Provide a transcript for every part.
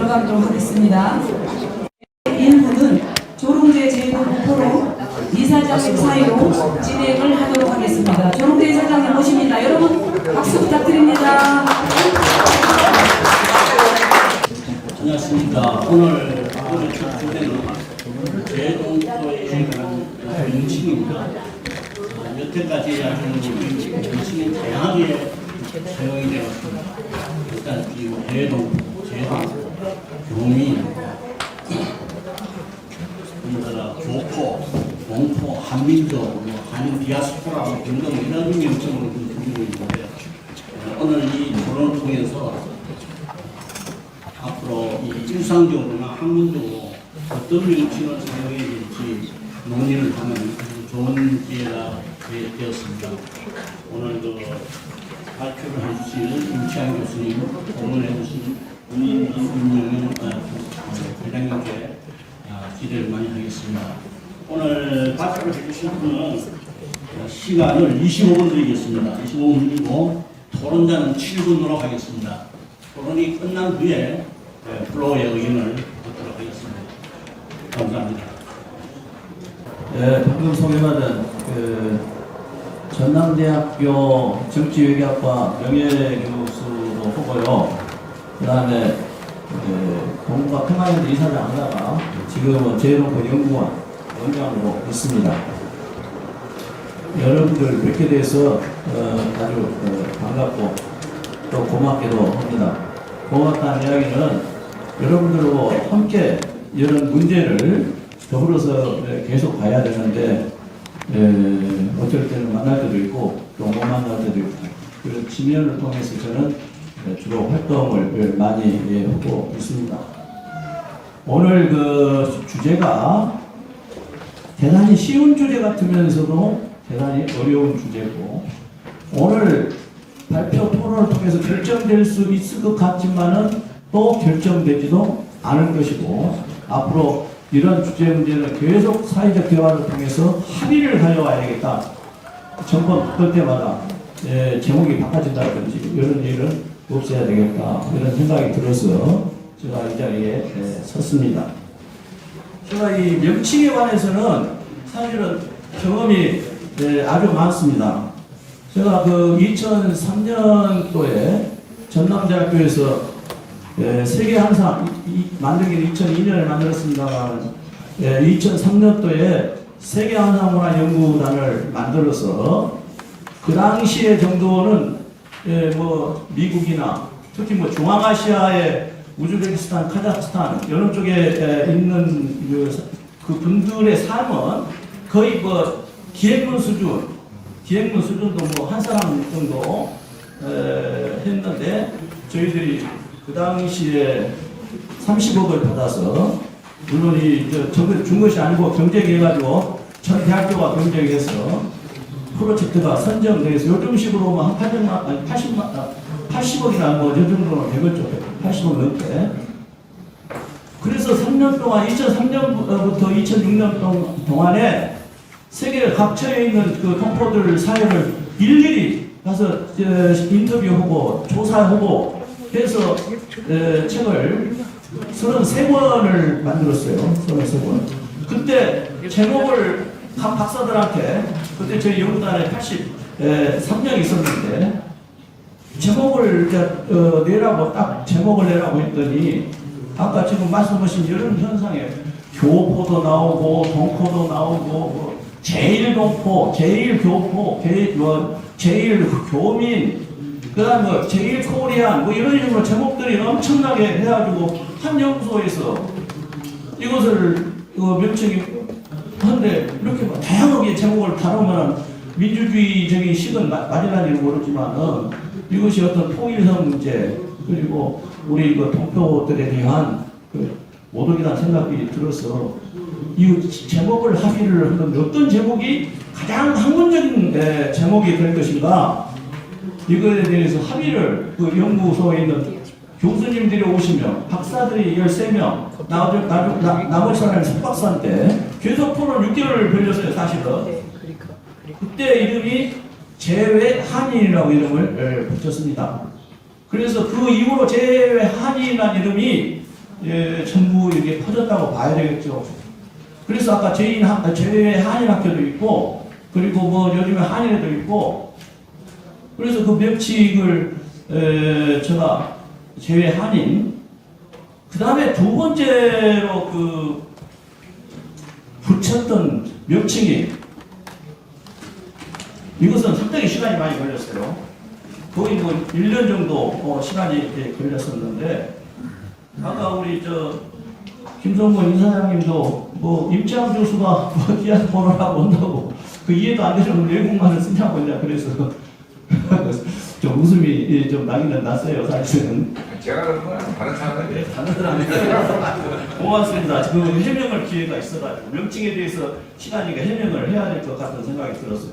들어가도록 하겠습니다. 인후는 조롱재 제도 목포로 이사장님 사이로 진행을 하도록 하겠습니다. 조롱재 이사장님 모십니다. 여러분 박수 부탁드립니다. 안녕하십니까. 오늘 첫 주제는 제동소의 명칭입니다. 여태까지 하는 명칭이 다양하게 사용이 되었습니다. 일단 이 제동, 교민, 교포, 동포, 한민족, 한인 디아스포라 등등 이런 명칭으로 불리고 있는데 오늘 이 토론을 통해서 앞으로 이 일상적으로나 학문적으로 어떤 명칭을 사용해야 될지 논의를 하는 좋은 기회가 되었습니다. 오늘 발표를 해주신 임치환 교수님, 공헌해주신 문인민영 회장님께 기대를 많이 하겠습니다. 오늘 발표를 해주신 분은 시간을 25분 드리겠습니다. 25분 드리고 토론자는 7분으로 하겠습니다. 토론이 끝난 후에 플로어의 의견을 듣도록 하겠습니다. 감사합니다. 네, 방금 소개받은 전남대학교 정치외교학과 명예교수로 하고요. 그 다음에 공과 평화연대 이사장 하다가 지금은 제동포 연구원 원장으로 있습니다. 여러분들 뵙게 돼서 아주 반갑고 또 고맙기도 합니다. 고맙다는 이야기는 여러분들하고 함께 이런 문제를 더불어서 계속 봐야 되는데 어쩔 때는 만날 때도 있고 또 못 만날 때도 있고 그런 지면을 통해서 저는 주로 활동을 많이 하고 있습니다. 오늘 그 주제가 대단히 쉬운 주제 같으면서도 대단히 어려운 주제고 오늘 발표 토론을 통해서 결정될 수 있을 것 같지만은 또 결정되지도 않을 것이고 앞으로 이런 주제 문제는 계속 사회적 대화를 통해서 합의를 가져와야겠다. 정권 바꿀 때마다 제목이 바꿔진다든지 이런 일은 없어야 되겠다. 이런 생각이 들어서 제가 이 자리에 섰습니다. 제가 이 명칭에 관해서는 사실은 경험이 아주 많습니다. 제가 그 2003년도에 전남대학교에서 세계 한상 만들기는 2002년에 만들었습니다만 2003년도에 세계 한상문화연구단을 만들어서 그 당시에 정도는 뭐 미국이나 특히 뭐 중앙아시아의 우즈베키스탄, 카자흐스탄 이런 쪽에 있는 그 분들의 삶은 거의 뭐 기획문 수준도 뭐 한 사람 정도 했는데 저희들이 그 당시에 30억을 받아서 물론 준 것이 아니고 경쟁해가지고 전 대학교가 경쟁해서 프로젝트가 선정돼서 요즘 식으로 한 80억이나 뭐 요 정도는 되겠죠. 80억 넘게. 그래서 3년 동안 2003년부터 2006년 동안에 세계 각처에 있는 그 동포들 사연을 일일이 가서 인터뷰하고 조사하고 해서 책을 33권을 만들었어요. 33권. 그때 제목을 각 박사들한테 그때 저희 연구단에 83명이 있었는데 제목을 내라고 딱 제목을 내라고 했더니 아까 지금 말씀하신 이런 현상에 교포도 나오고 동포도 나오고 뭐 제1동포, 제1교포, 제1교민 그 다음 뭐 제1코리안 뭐 이런 식으로 제목들이 엄청나게 해가지고 한 연구소에서 이것을 명칭이 한데 이렇게 다양하게 제목을 다루면 민주주의적인 식은 맞으라는지 모르지만은 이것이 어떤 통일성 문제 그리고 우리 그 동포들에 대한 모독이라는 생각이 들어서 이 제목을 합의를 하는데 어떤 제목이 가장 학문적인 제목이 될 것인가 이거에 대해서 합의를 그 연구소에 있는 교수님들이 오시면 박사들이 13명 나머지 사람이 석박사인데 계속 토론 6개월을 걸렸어요. 사실은 그때 이름이 재외한인이라고 이름을 붙였습니다. 그래서 그 이후로 재외한인이라는 이름이 전부 이게 퍼졌다고 봐야 되겠죠. 그래서 아까 제외 한인학교도 있고, 그리고 뭐 요즘에 한인회도 있고, 그래서 그 명칭을 제가 제외 한인, 그 다음에 두 번째로 그 붙였던 명칭이, 이것은 상당히 시간이 많이 걸렸어요. 거의 뭐 1년 정도 시간이 이렇게 걸렸었는데, 아까 우리 김성곤 이사장님도 뭐 임채양 교수가 뭐 디아스포라라고 온다고 그 이해도 안 되는 외국말을 쓰냐고 이제 그래서 좀 웃음이 좀 나기는 났어요, 사실은. 제가 그런 건 다른 사람들이 다른 사람이 고맙습니다. 지금 해명할 기회가 있어가지고 명칭에 대해서 시간이니까 해명을 해야 될 것 같은 생각이 들었어요.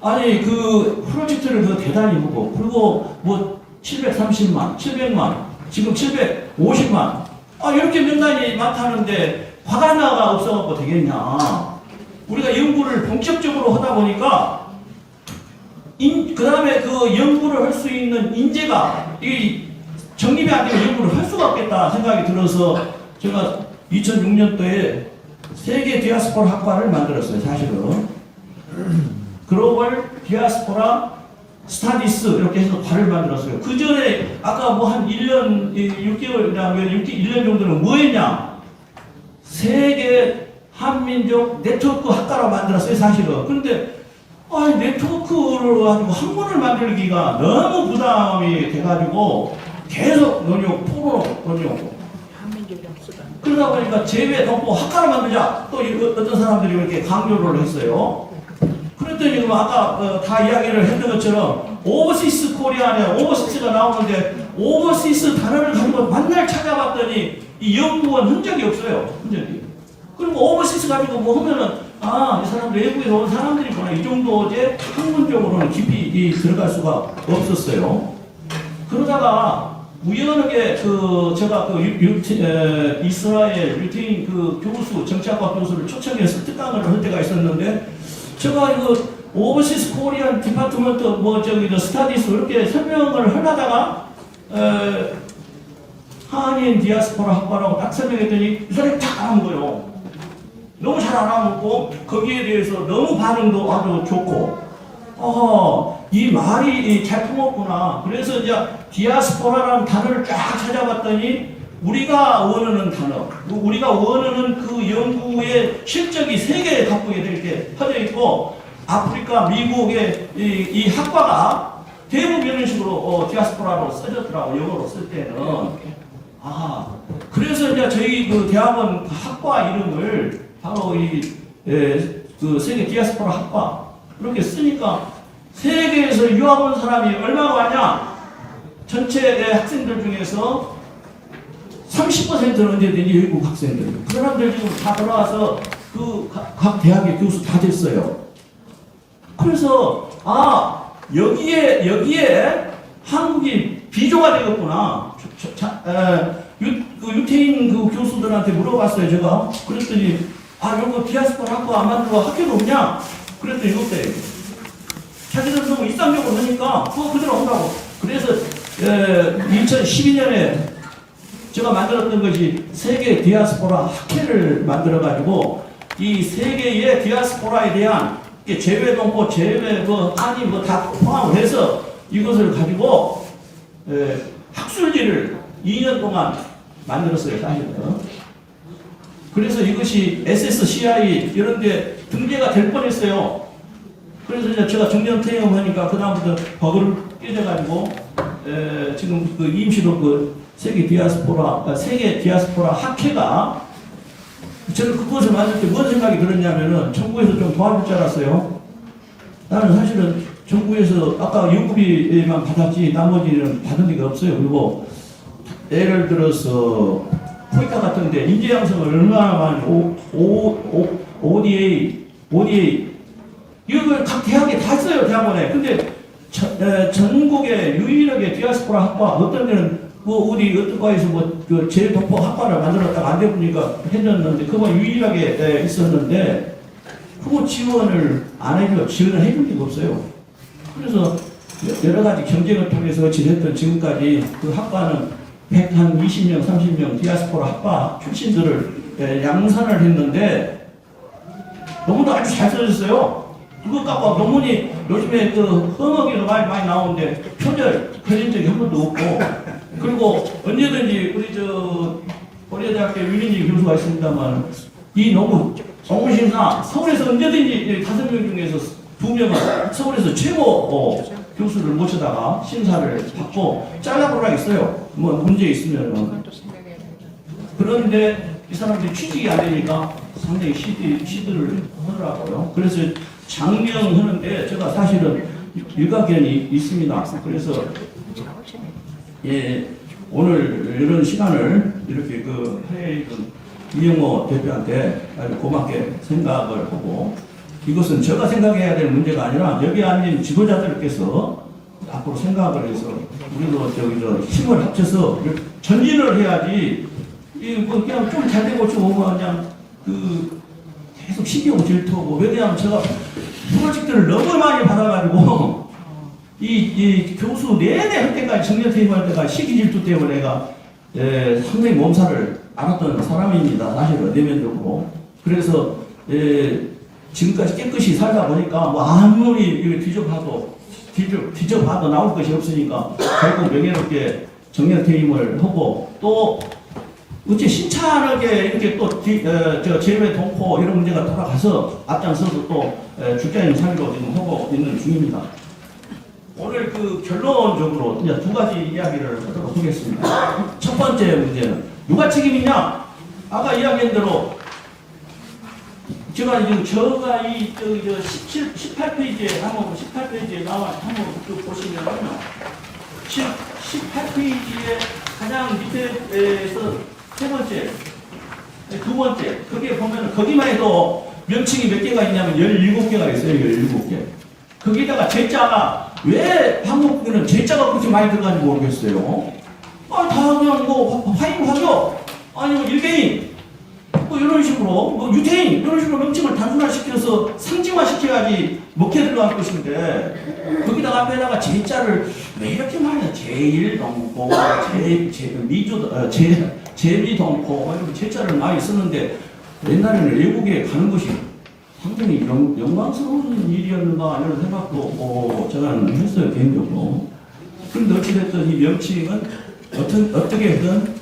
아니 그 프로젝트를 그 대단히 보고, 그리고 뭐 730만, 700만, 지금 750만, 이렇게 명단이 많다는데 화가 나가 없어갖고 되겠냐. 우리가 연구를 본격적으로 하다 보니까 그 다음에 그 연구를 할 수 있는 인재가 이 정립이 안 되면 연구를 할 수가 없겠다 생각이 들어서 제가 2006년도에 세계 디아스포라 학과를 만들었어요. 사실은 글로벌 디아스포라 스타디스 이렇게 해서 과를 만들었어요. 그 전에 아까 뭐 한 1년 6개월이나 1년 정도는 뭐 했냐? 세계 한민족 네트워크 학과로 만들었어요, 사실은. 그런데 네트워크를 가지고 한 권을 만들기가 너무 부담이 돼가지고 계속 논의하고 토론하고 그러다 보니까 제외 동포 학과를 만들자. 또 어떤 사람들이 이렇게 강조를 했어요. 그랬더니 아까 다 이야기를 했던 것처럼 오버시스 코리아냐 오버시스가 나오는데 오버시스 단어를 가지고 만날 찾아봤더니 이 연구원 흔적이 없어요. 흔적이. 그리고 오버시스 가지고 뭐 하면은 이 사람들 외국에서 온 사람들이구나. 이 정도 이제 학문적으로는 깊이 들어갈 수가 없었어요. 그러다가 우연하게 제가 이스라엘 유태인 교수, 정치학과 교수를 초청해서 특강을 할 때가 있었는데, 제가 이거 오버시스 코리안 디파트먼트 스타디스 이렇게 설명을 하다가 한인 디아스포라 학과라고 딱 설명했더니 이 사람이 딱 안 한 거예요. 너무 잘 알아먹고 거기에 대해서 너무 반응도 아주 좋고 이 말이 잘 통했구나. 그래서 이제 디아스포라라는 단어를 쫙 찾아봤더니 우리가 원하는 단어, 우리가 원하는 그 연구의 실적이 세 개 갖고 이렇게 퍼져 있고, 아프리카, 미국의 이 학과가 대부분 이런 식으로 디아스포라로 써졌더라고, 영어로 쓸 때는. 그래서 이제 저희 그 대학원 학과 이름을 바로 그 세계 디아스포라 학과 이렇게 쓰니까 세계에서 유학 온 사람이 얼마나 왔냐? 전체 학생들 중에서 30%는 언제든지 외국 학생들. 그 사람들 지금 다 돌아와서 각 대학의 교수 다 됐어요. 그래서 여기에 한국이 비조가 되겠구나. 유태인 교수들한테 물어봤어요, 제가. 그랬더니 요거 디아스포라 학과 안 만들고 학교도 없냐? 그랬더니 이것대. 자기들 너무 일상적으로 하니까 그거 그대로 한다고. 그래서 2012년에 제가 만들었던 것이 세계 디아스포라 학회를 만들어가지고 이 세계의 디아스포라에 대한 제외 동포, 제외 한인 다 포함을 해서 이것을 가지고 학술지를 2년 동안 만들었어요, 사실은. 그래서 이것이 SSCI 이런 데 등재가 될 뻔했어요. 그래서 이제 제가 정년퇴임하니까 그다음부터 버그를 깨져가지고 지금 임시로 세계 디아스포라 학회가, 저는 그것을 만들 때 무슨 생각이 들었냐면은 정부에서 좀 도와줄 줄 알았어요. 나는 사실은 정부에서 아까 연구비만 받았지 나머지는 받은 데가 없어요. 그리고 예를 들어서 포이카 같은 데 인재 양성을 얼마나 많이 ODA 이걸 각 대학에 다 써요, 대학원에. 근데 전국에 유일하게 디아스포라 학과, 어떤 데는 우리 어떤 과에서 제독포 학과를 만들었다가 안 되보니까 해줬는데, 그거 유일하게 있었는데, 그거 지원을 안 해줘, 지원을 해줄 데가 없어요. 그래서 여러 가지 경쟁을 통해서 지냈던 지금까지 그 학과는 120명, 30명 디아스포라 학파 출신들을 양산을 했는데 논문도 아주 잘 써졌어요. 그것 갖고 논문이 요즘에 그 흠어기로 많이 나오는데 표절 펴진 적이 한 번도 없고, 그리고 언제든지 우리 고려대학교 유민희 교수가 있습니다만 이 논문 정신사 서울에서 언제든지 5명 중에서 2명은 서울에서 최고 교수를 모셔다가 심사를 받고 잘라보라 했어요. 뭐 문제 있으면은. 그런데 이 사람들이 취직이 안 되니까 상당히 시들을 하더라고요. 그래서 장명하는데 제가 사실은 일가견이 있습니다. 그래서 오늘 이런 시간을 이렇게 이영호 대표한테 아주 고맙게 생각을 하고, 이것은 제가 생각해야 될 문제가 아니라 여기 앉은 지도자들께서 앞으로 생각을 해서 우리도 힘을 합쳐서 전진을 해야지. 그냥 좀 잘 되고 그냥 계속 신경 질투하고, 왜냐하면 제가 프로젝트를 너무 많이 받아가지고 이 교수 내내 할 때까지 정년 퇴임할 때까지 시기 질투 때문에 내가 상당히 몸살을 앓았던 사람입니다. 사실은 내면적으로. 그래서 지금까지 깨끗이 살다 보니까 뭐 아무리 뒤져봐도 나올 것이 없으니까 결국 명예롭게 정년 퇴임을 하고, 또 어째 신차하게 이렇게 또 재외 동포 이런 문제가 돌아가서 앞장서서 또 죽자는 사유로 지금 하고 있는 중입니다. 오늘 결론적으로 이제 2가지 이야기를 하도록 하겠습니다. 첫 번째 문제는 누가 책임이냐? 아까 이야기한 대로 제가 이 18페이지에 한번 쭉 보시면요. 18페이지에 가장 밑에서 두 번째, 거기에 보면 거기만 해도 명칭이 몇 개가 있냐면 17개가 있어요. 17개. 거기다가 제자가 왜 한국에는 제자가 그렇게 많이 들어가는지 모르겠어요. 다 그냥 화인화교, 아니면 일개인, 이런 식으로, 유태인, 이런 식으로 명칭을 단순화시켜서 상징화시켜야지 먹혀 들어갈 것인데, 거기다가 앞에다가 제자를 왜 이렇게 많이 해요? 제1동포, 제미동포, 이렇게 제자를 많이 쓰는데, 옛날에는 외국에 가는 것이 상당히 영광스러운 일이었는가 이런 생각도 저는 했어요, 개인적으로. 그런데 어찌됐든 이 명칭은 어떻게든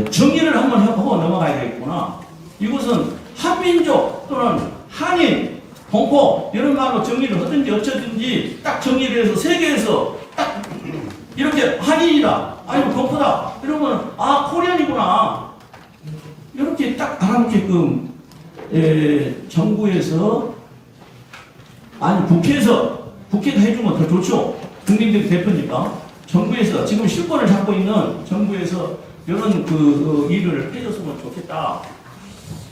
정의를 한번 하고 넘어가야 되겠구나. 이것은 한민족 또는 한인, 동포 이런 말로 정의를 하든지 어쩌든지 딱 정의를 해서 세계에서 딱 이렇게 한인이다, 아니면 동포다 이러면 코리안이구나 이렇게 딱 알아놓게끔 정부에서 국회가 해주면 더 좋죠. 국민들 대표니까 정부에서 지금 실권을 잡고 있는 정부에서 이런 일을 해줬으면 좋겠다.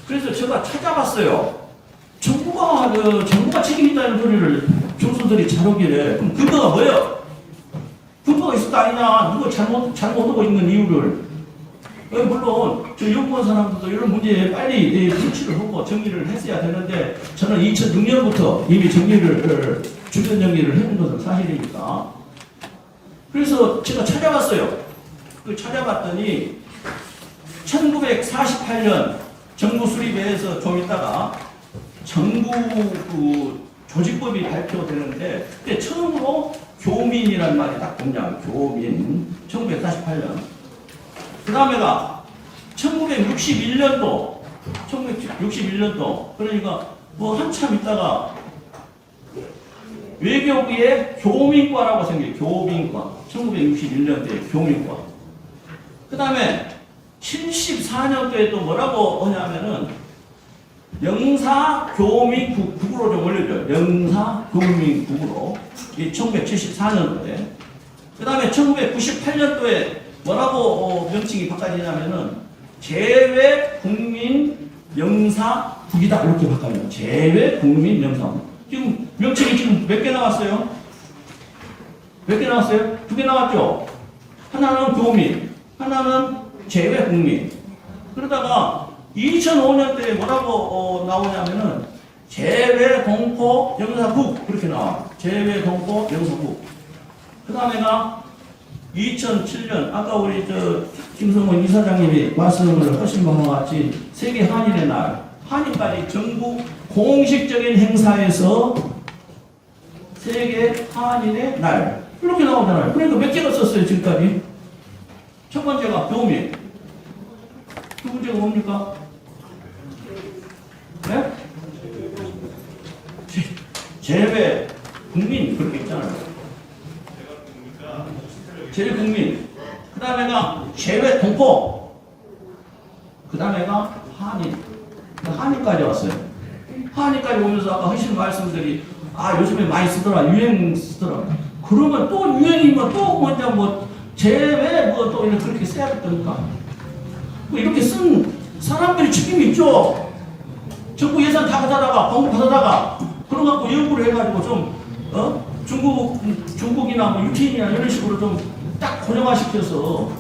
그래서 제가 찾아봤어요. 정부가 책임있다는 소리를 교수들이 잘 오길래, 그럼 근거가 뭐예요? 근거가 있을 거 아니냐? 누가 잘못하고 있는 이유를. 물론 저 연구원 사람들도 이런 문제에 빨리 조치를 하고 정리를 했어야 되는데, 저는 2006년부터 이미 주변 정리를 해본 것은 사실이니까. 그래서 제가 찾아봤어요. 찾아봤더니 1948년 정부 수립회에서 좀 있다가 정부 조직법이 발표되는데, 그때 처음으로 교민이라는 말이 딱 등장. 교민. 1948년. 그 다음에가 1961년도. 그러니까 한참 있다가 외교부에 교민과라고 생겨요. 교민과. 1961년도에 교민과. 그 다음에 74년도에 또 뭐라고 하냐면은 영사교민국으로 좀 올려줘요. 영사교민국으로. 이 1974년도에. 그 다음에 1998년도에 뭐라고 명칭이 바꿔지냐면은 제외국민영사국이다 이렇게 바꿔요. 제외국민영사국. 지금 명칭이 지금 몇 개 나왔어요? 몇 개 나왔어요? 2개 나왔죠? 하나는 교민, 하나는 제외국민. 그러다가 2005년도에 뭐라고 나오냐면은 제외동포영사국 그렇게 나와. 제외동포영사국. 그 다음에가 2007년 아까 우리 김성원 이사장님이 말씀을 하신 바와 같이 세계 한인의 날, 한인까지 전국 공식적인 행사에서 세계 한인의 날 이렇게 나오잖아요. 그러니까 몇 개가 썼어요 지금까지? 첫 번째가 교민, 두 번째가 뭡니까? 네? 재외 국민 그렇게 있잖아요. 재외 국민, 그 다음에가 재외 동포, 그 다음에가 한인, 한인까지 왔어요. 한인까지 오면서 아까 하신 말씀들이 요즘에 많이 쓰더라, 유행 쓰더라. 그러면 또 유행이면 또 먼저 뭐 재외 뭐 또 이렇게 그렇게 써야겠다니까. 뭐 이렇게 쓴 사람들이 책임이 있죠. 정부 예산 다 받아다가 광고 받아다가 그런 갖고 연구를 해가지고 좀 중국이나 뭐 유태인이나 이런 식으로 좀 딱 고령화시켜서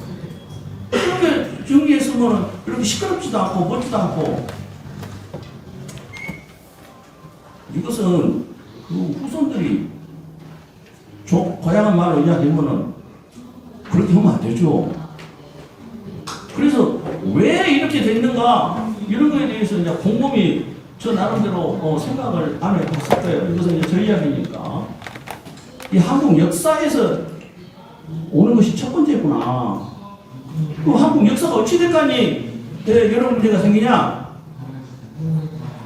이렇게 정리했으면 이렇게 시끄럽지도 않고 멋지도 않고. 이것은 그 후손들이 고향한 말로 이야기하면은 그렇게 하면 안 되죠. 그래서 왜 이렇게 됐는가 이런 거에 대해서 이제 곰곰이 저 나름대로 생각을 안 해봤을 거예요. 이것은 이제 저 이야기니까. 이 한국 역사에서 오는 것이 첫 번째구나. 그 한국 역사가 어찌 될까니 여러 문제가 생기냐?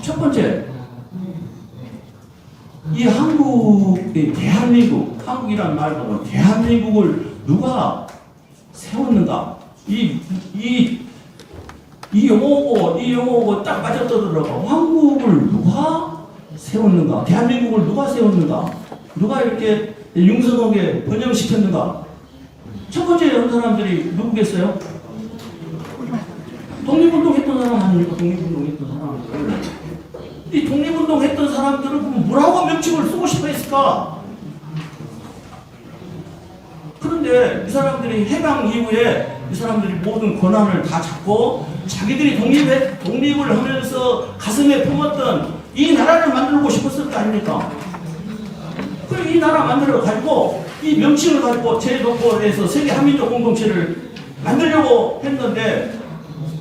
첫 번째, 이 한국의 대한민국, 한국이란 말보다 대한민국을 누가 세웠는가? 이 용어고 딱 맞아떨어져서 한국을 누가 세웠는가? 대한민국을 누가 세웠는가? 누가 이렇게 융성하게 번영시켰는가? 첫 번째 한 사람들이 누구겠어요? 독립운동 했던 사람 아닙니까? 독립운동 했던 사람들. 이 독립운동 했던 사람들은 뭐라고 명칭을 쓰고 싶어 했을까? 그런데 이 사람들이 해방 이후에 이 사람들이 모든 권한을 다 잡고 자기들이 독립을 하면서 가슴에 품었던 이 나라를 만들고 싶었을 거 아닙니까? 그리고 이 나라 만들어 가지고 이 명칭을 가지고 제도권에서 세계 한민족 공동체를 만들려고 했는데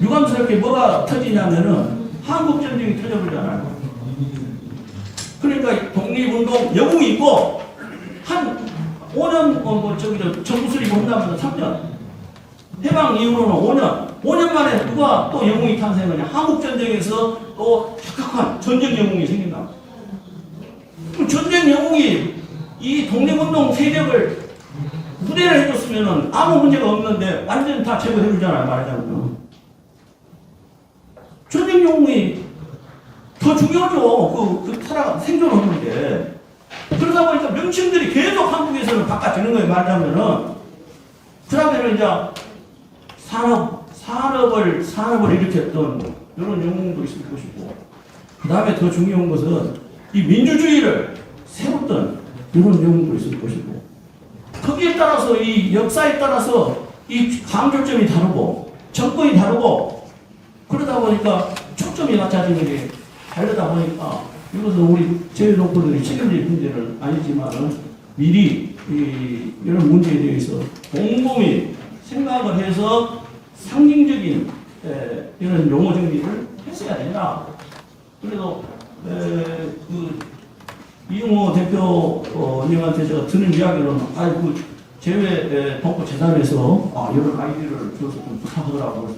유감스럽게 뭐가 터지냐면은 한국전쟁이 터져버리잖아요. 그러니까 독립운동 영웅이 있고 한 5년 정부 수립 온다면서 3년 해방 이후로는 5년 만에 누가 또 영웅이 탄생하냐? 한국전쟁에서 또 혁혁한 전쟁 영웅이 생긴다. 그럼 전쟁 영웅이 이 독립운동 세력을 무대를 해줬으면 아무 문제가 없는데 완전 다 제거해주잖아요. 말하자면 전쟁 영웅이 더 중요하죠. 생존하는데. 그러다 보니까 명칭들이 계속 한국에서는 바꿔지는 거예요. 말하자면은. 그 다음에는 이제 산업을 일으켰던 이런 영웅도 있을 것이고. 그 다음에 더 중요한 것은 이 민주주의를 세웠던 이런 영웅도 있을 것이고. 거기에 따라서 이 역사에 따라서 이 강조점이 다르고 정권이 다르고 그러다 보니까 초점이 맞춰지는 게 다르다 보니까 이것은 우리 제외동포들이 책임질 문제는 아니지만 미리 이런 문제에 대해서 곰곰이 생각을 해서 상징적인 이런 용어 정리를 했어야 된다. 그래도 이용호 대표님한테 제가 드는 이야기는 제외 동포 재단에서 이런 아이디어를 줘서 좀 부탁하더라고요.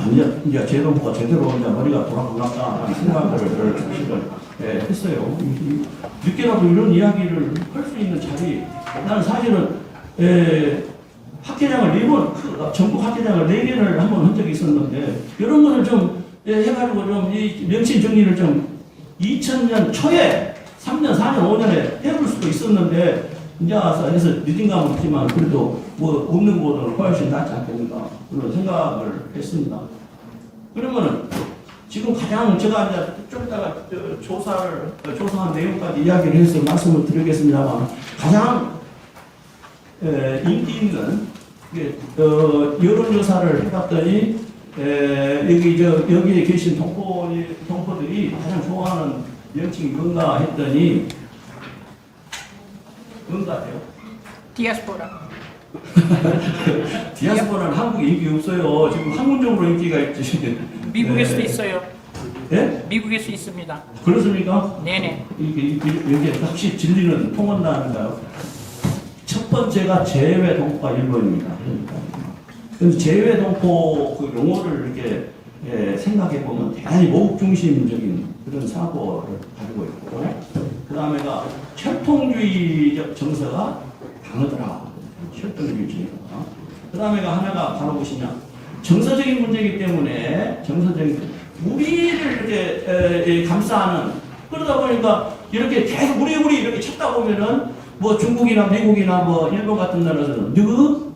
그래서 이제 제동포가 제대로 이제 머리가 돌아보았다는 생각을 사실은 했어요. 늦게라도 이런 이야기를 할 수 있는 자리, 나는 사실은 학회장을 전국 학회장을 4개를 한번 한 적이 있었는데 이런 거를 좀 해가지고 좀 이 명칭 정리를 좀 2000년 초에 3년, 4년, 5년에 해볼 수도 있었는데 이제 와서 해서 늦은 감은 있지만 그래도 뭐 없는 것보다는 훨씬 낫지 않겠는가 그런 생각을 했습니다. 그러면은 지금 가장 제가 이제 좀 이따가 조사한 내용까지 이야기를 해서 말씀을 드리겠습니다만 가장 인기 있는 여론조사를 해봤더니 여기에 계신 동포들이 가장 좋아하는 명칭이 뭔가 했더니 뭔가 같아요? 디아스포라. 디아스포라는 한국에 인기 없어요. 지금 학문적으로 인기가 있지. 미국에서도 네. 있어요. 예? 미국에서 있습니다. 그렇습니까? 네네. 이게 혹시 진리는 통한다는가요? 첫 번째가 재외 동포가 1번입니다. 그런데 재외 동포 그 용어를 이렇게 생각해 보면 대단히 모국 중심적인 그런 사고를 가지고 있고, 그 다음에가 철통주의적 정서가 강하더라. 철통주의 정서가. 그 다음에가 하나가 바로 무엇이냐? 정서적인 문제이기 때문에 정서적인 우리를 이렇게 감싸는, 그러다 보니까 이렇게 계속 우리 이렇게 찾다 보면은 뭐 중국이나 미국이나 뭐 일본 같은 나라에서는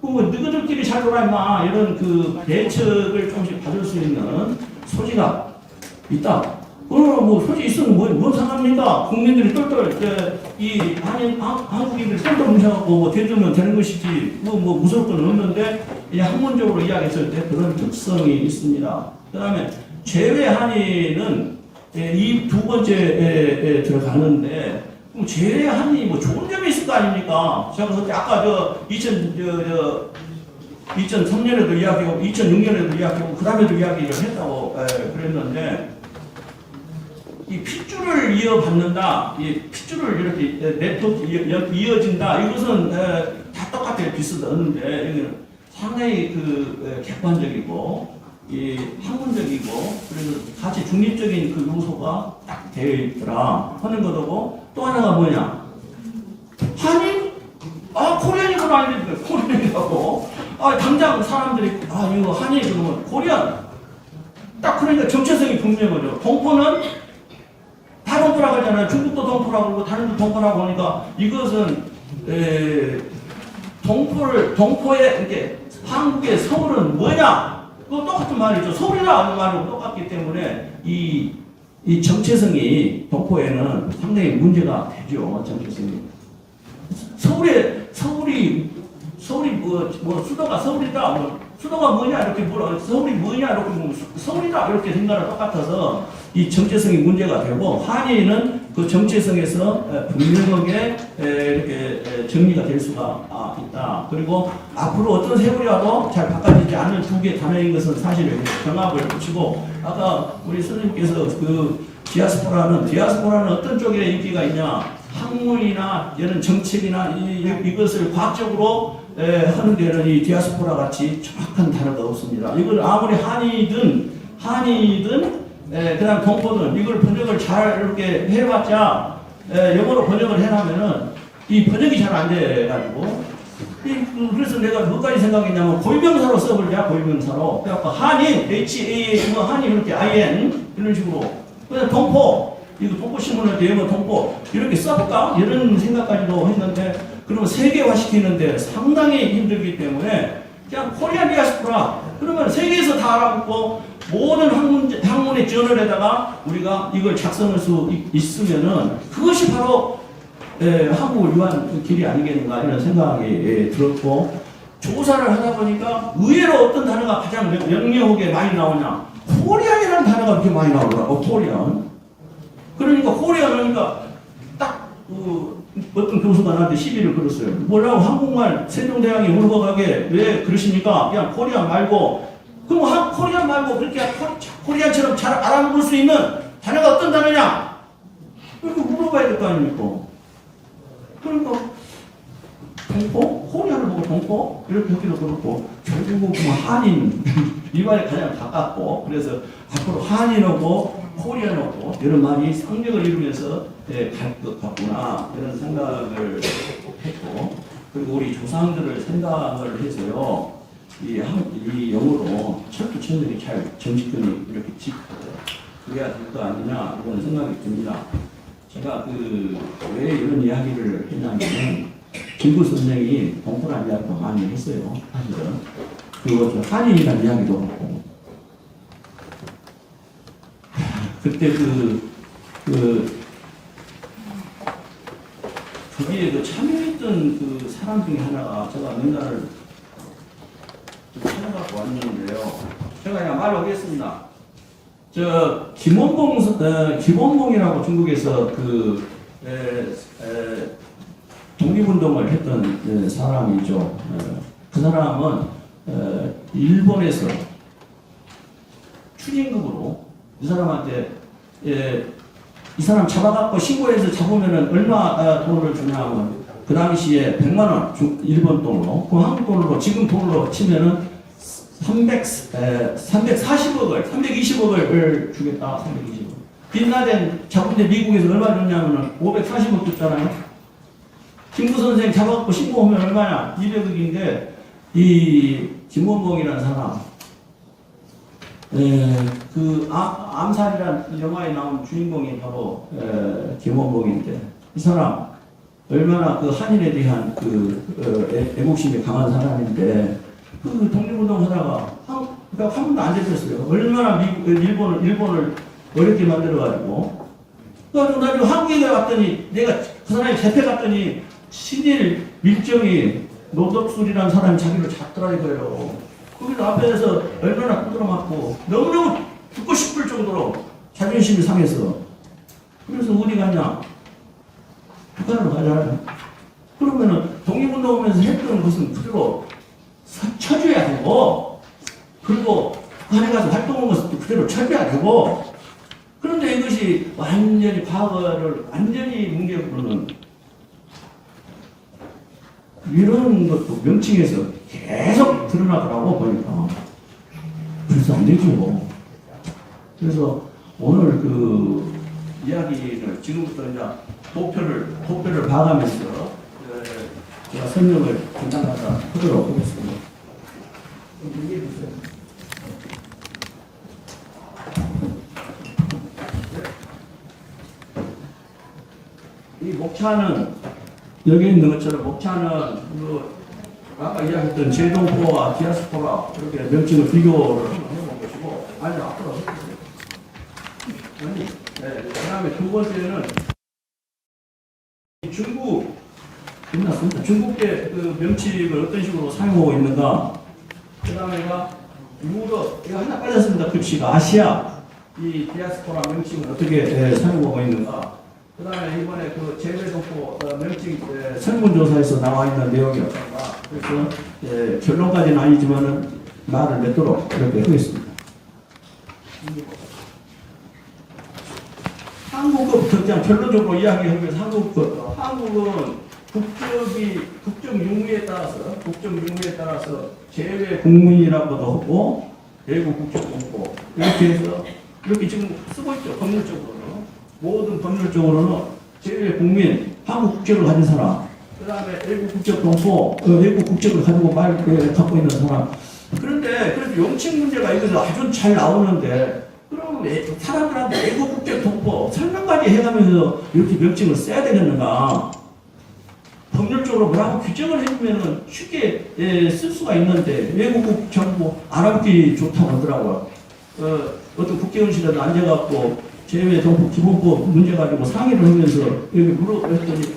너희들끼리 잘 놀아 임마 이런 그 대책을 조금씩 받을 수 있는 소지가 있다. 뭐 소지 있으면 뭔 상관입니까? 국민들이 똘똘 이 한국인들이 똘똘 뭉쳐갖고 뭐 대주면 되는 것이지 뭐 무서울 건 없는데, 학문적으로 이야기했을 때 그런 특성이 있습니다. 그다음에 재외 한인은 이 두 번째에 들어가는데, 그럼 재외 한인이 뭐 좋은 점이 있을 거 아닙니까? 제가 그때 아까 2003년에도 이야기하고 2006년에도 이야기하고 그 다음에도 이야기를 했다고 그랬는데, 이 핏줄을 이어받는다, 이 핏줄을 이렇게 네트워크 이어진다, 이것은 다 똑같아요. 비슷한데 여기는 상당히 그 객관적이고 이 학문적이고, 그래서 같이 중립적인 그 요소가 딱 되어 있더라 하는 거고, 또 하나가 뭐냐? 한인? 코리안이구나. 이랬는데 코리안이라고. 당장 사람들이 이거 한인 그러면 코리안. 딱 그러니까 정체성이 분명하죠. 동포는 다 동포라고 하잖아요. 중국도 동포라고 그러고 다른 데 동포라고 하니까 이것은 동포의 이렇게 한국의 서울은 뭐냐? 그거 똑같은 말이죠. 서울이라는 말은 똑같기 때문에 이 정체성이 동포에는 상당히 문제가 되죠. 정체성이. 서울이 뭐 수도가 서울이다. 수도가 뭐냐 이렇게 물어. 서울이 뭐냐 이렇게 뭐 서울이다 이렇게 생각을 똑같아서 이 정체성이 문제가 되고, 한인은 그 정체성에서 분명하게 이렇게 정리가 될 수가 있다. 그리고 앞으로 어떤 세월이 와도 잘 바꿔지지 않는 두 개의 단어인 것은 사실을 경합을 붙이고, 아까 우리 선생님께서 그 디아스포라는 어떤 쪽에 인기가 있냐? 학문이나 이런 정책이나 이것을 과학적으로 하는 데는 이 디아스포라 같이 정확한 단어가 없습니다. 이걸 아무리 한이든 그다음 동포든 이걸 번역을 잘 이렇게 해봤자 영어로 번역을 해놓으면은 이 번역이 잘 안 돼가지고, 그래서 내가 뭐까지 생각했냐면 고유명사로 써버리자. 고유명사로. 그래갖고 한인 HA 한인 이렇게 IN 이런 식으로. 그다음 동포, 이거 동포신문을 대면 동포 이렇게 써볼까? 이런 생각까지도 했는데, 그러면 세계화시키는데 상당히 힘들기 때문에 그냥 코리안 디아스포라 그러면 세계에서 다 알아보고 모든 학문의 저널에다가 우리가 이걸 작성할 수 있으면은 그것이 바로 한국을 위한 길이 아니겠는가 이런 생각이 들었고, 조사를 하다 보니까 의외로 어떤 단어가 가장 명료하게 많이 나오냐? 코리안이라는 단어가 그렇게 많이 나오더라고. 코리안. 그러니까 코리안이니까 딱 어떤 교수가 나한테 시비를 걸었어요. 뭐라고 한국말 세종대왕이 물어가게 왜 그러십니까? 그냥 코리안 말고, 그럼 코리안 말고 그렇게 코리안처럼 잘 알아볼 수 있는 단어가 어떤 단어냐? 이렇게 물어봐야 될 거 아닙니까? 그러니까 동포? 코리안을 보고 동포? 이렇게 하기도 그렇고, 결국은 한인 이 말이 가장 가깝고, 그래서 앞으로 한인하고 코리안하고 이런 말이 상력을 이루면서 갈 것 같구나 이런 생각을 했고, 그리고 우리 조상들을 생각을 해서요, 이 영어로 철두철미하게 잘 정식권이 이렇게 짓고 그래야 될 거 아니냐 이런 생각이 듭니다. 제가 왜 이런 이야기를 했냐면, 김구 선생이 동포란 이야기도 많이 했어요. 사실은 그리고 한인이라는 이야기도 하고, 그때 거기에 참여했던 그 사람 중에 하나가 제가 명단을 찾아갖고 왔는데요. 제가 그냥 말하겠습니다. 김원봉이라고 중국에서 독립운동을 했던 사람이죠. 그 사람은 일본에서 추징금으로 이 사람한테 이 사람 잡아갖고 신고해서 잡으면은 얼마 돈을 주냐면 그 당시에 100만 원 일본 돈으로 그 한국 돈으로 지금 돈으로 치면은 340억을 320억을 주겠다. 320억. 빈라덴 잡은데 미국에서 얼마 줬냐면은 540억 줬잖아요. 김구 선생 잡아갖고 신고하면 얼마냐? 200억인데 이 김원봉이라는 사람 그 암살이라는 영화에 나온 주인공이 바로 김원봉인데 이 사람 얼마나 그 한일에 대한 그 애국심이 강한 사람인데 그 독립운동 하다가 한 번도 안 잡혔어요. 얼마나 일본을 어렵게 만들어가지고 그래가지고 나중에 한국에 왔더니 내가 그 사람이 잡혀갔더니 신일 밀정이 노덕술이라는 사람이 자기를 잡더라고요. 거기서 앞에서 얼마나 두드러 맞고 너무너무 죽고 싶을 정도로 자존심이 상해서 그래서 어디 가냐? 북한으로 가자. 그러면은 독립운동하면서 했던 것은 그대로 쳐줘야 되고 그리고 북한에 가서 활동한 것도 그대로 쳐줘야 되고 그런데 이것이 완전히 과거를 완전히 뭉개고는 이런 것도 명칭에서 계속 드러나더라고 보니까 그래서 안 되죠. 그래서 오늘 그 이야기를 지금부터 이제 도표를 봐가면서 제가 설명을 간단하다 하도록 하겠습니다. 얘기해 주세요. 이 목차는 여기 있는 것처럼 목차는 그 아까 이야기했던 제동포와 디아스포라 이렇게 명칭을 비교를 한번 해본 것이고 아니 앞으로 해주세요. 아니 그 다음에 두 번째는 중국 끝났습니다. 중국계 그 명칭을 어떤 식으로 사용하고 있는가. 그 다음에가 유럽 이거 하나 빠졌습니다. 글씨가 아시아 이 디아스포라 명칭을 어떻게 사용하고 있는가. 그 다음에 이번에 그 재외동포 명칭 설문조사에서 나와 있는 내용이었던가. 그래서 결론까지는 아니지만은 말을 맺도록 이렇게 하겠습니다. 한국어부터 그냥 결론적으로 이야기하기 위해서 한국은 국적 유무에 따라서 제외 국민이라고도 하고 외국 국적 공포 이렇게 해서 이렇게 지금 쓰고 있죠. 법률적으로는 모든 법률적으로는 제외 국민 한국 국적을 가진 사람 그 다음에 외국 국적 공포 외국 국적을 가지고 갖고 있는 사람 그런데 그래도 명칭 문제가 여기서 아주 잘 나오는데 그럼 사람들한테 외국 국적 동포 설명까지 해가면서 이렇게 명칭을 써야 되겠는가? 법률적으로 뭐라고 규정을 해주면 쉽게 쓸 수가 있는데 외국국 정부 알아보기 좋다고 하더라고요. 어떤 국회의원실에도 앉아갖고 제외 동포 기본법 문제 가지고 상의를 하면서 여기 물어봤더니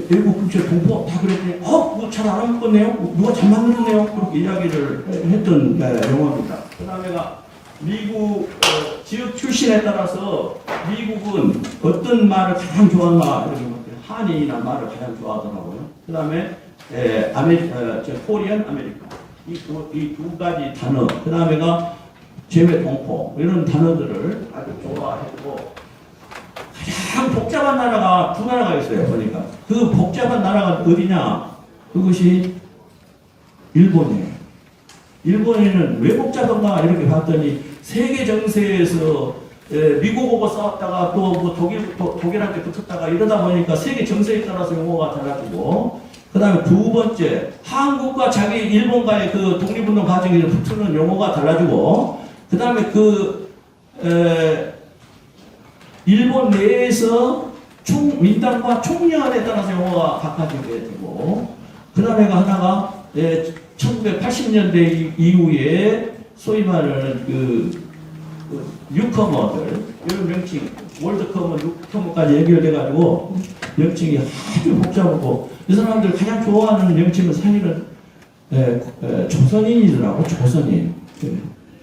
외국 국적 동포 다 그랬더니 뭐 잘 알아먹었네요. 누가 잘 만들었네요. 그렇게 이야기를 했던 영화입니다. 그 다음에가 미국 지역 출신에 따라서 미국은 어떤 말을 가장 좋아하나 이런 한이나 말을 가장 좋아하더라고요. 그 다음에 코리안 아메리카 이 두 가지 단어 그 다음에가 제외 동포 이런 단어들을 아주 좋아했고 가장 복잡한 나라가 두 나라가 있어요. 보니까 그 복잡한 나라가 어디냐 그것이 일본이에요. 일본에는 왜 복잡한가 이렇게 봤더니 세계 정세에서 미국하고 싸웠다가 또 뭐 독일한테 붙었다가 이러다 보니까 세계 정세에 따라서 용어가 달라지고 그 다음에 두 번째 한국과 자기 일본과의 그 독립운동 과정에 붙는 용어가 달라지고 그 다음에 일본 내에서 민당과 총리안에 따라서 용어가 바꿔지게 되고 그 다음에 하나가 1980년대 이후에 소위 말하는 뉴커머들 이런 명칭 월드커머 뉴커머까지 연결돼가지고 명칭이 아주 복잡하고 이 사람들 가장 좋아하는 명칭은 사실은 조선인이더라고. 조선인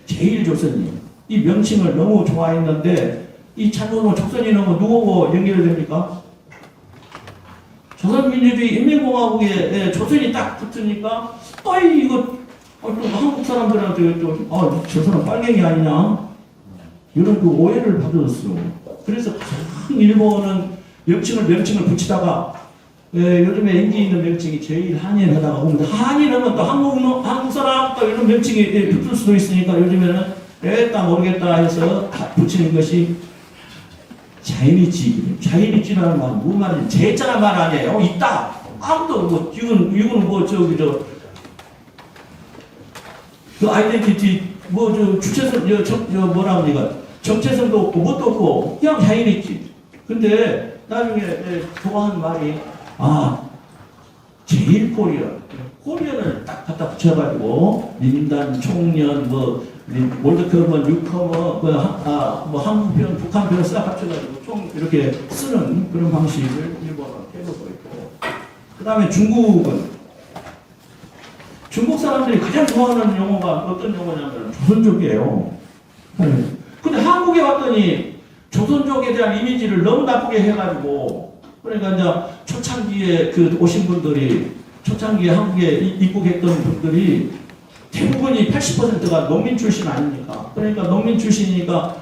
제일 조선인 이 명칭을 너무 좋아했는데 이 자꾸 조선인은 누구하고 연결이 됩니까? 조선민주주의 인민공화국에 조선이 딱 붙으니까 아이 이거 또 한국 사람들한테 저 사람 빨갱이 아니냐 이런 그 오해를 받았어. 그래서 일본은 명칭을 붙이다가 요즘에 인기 있는 명칭이 제일 한인 하다가 보면 한인 하면 또 한국 사람 또 이런 명칭이 붙을 수도 있으니까 요즘에는 에따 모르겠다 해서 붙이는 것이 자이니치. 자이니치라는 말은 무슨 말인지 제자란 말 아니에요. 있다. 아무도 뭐 이거는 뭐 저기 그 아이덴티티 뭐 저 주체성 뭐라 합니까? 정체성도 없고 뭣도 없고 그냥 자이니치. 근데 나중에 좋아하는 말이 제일 코리아를 딱 갖다 붙여가지고 민단, 총련, 월드컵, 뉴커머, 뭐 한국편, 북한편 싹 합쳐가지고 총 이렇게 쓰는 그런 방식을 일본어로 해보고 있고. 그 다음에 중국 사람들이 가장 좋아하는 용어가 어떤 용어냐면 조선족이에요. 근데 한국에 왔더니 조선족에 대한 이미지를 너무 나쁘게 해가지고 그러니까 이제 초창기에 오신 분들이 초창기에 한국에 입국했던 분들이 대부분이 80%가 농민 출신 아닙니까? 그러니까 농민 출신이니까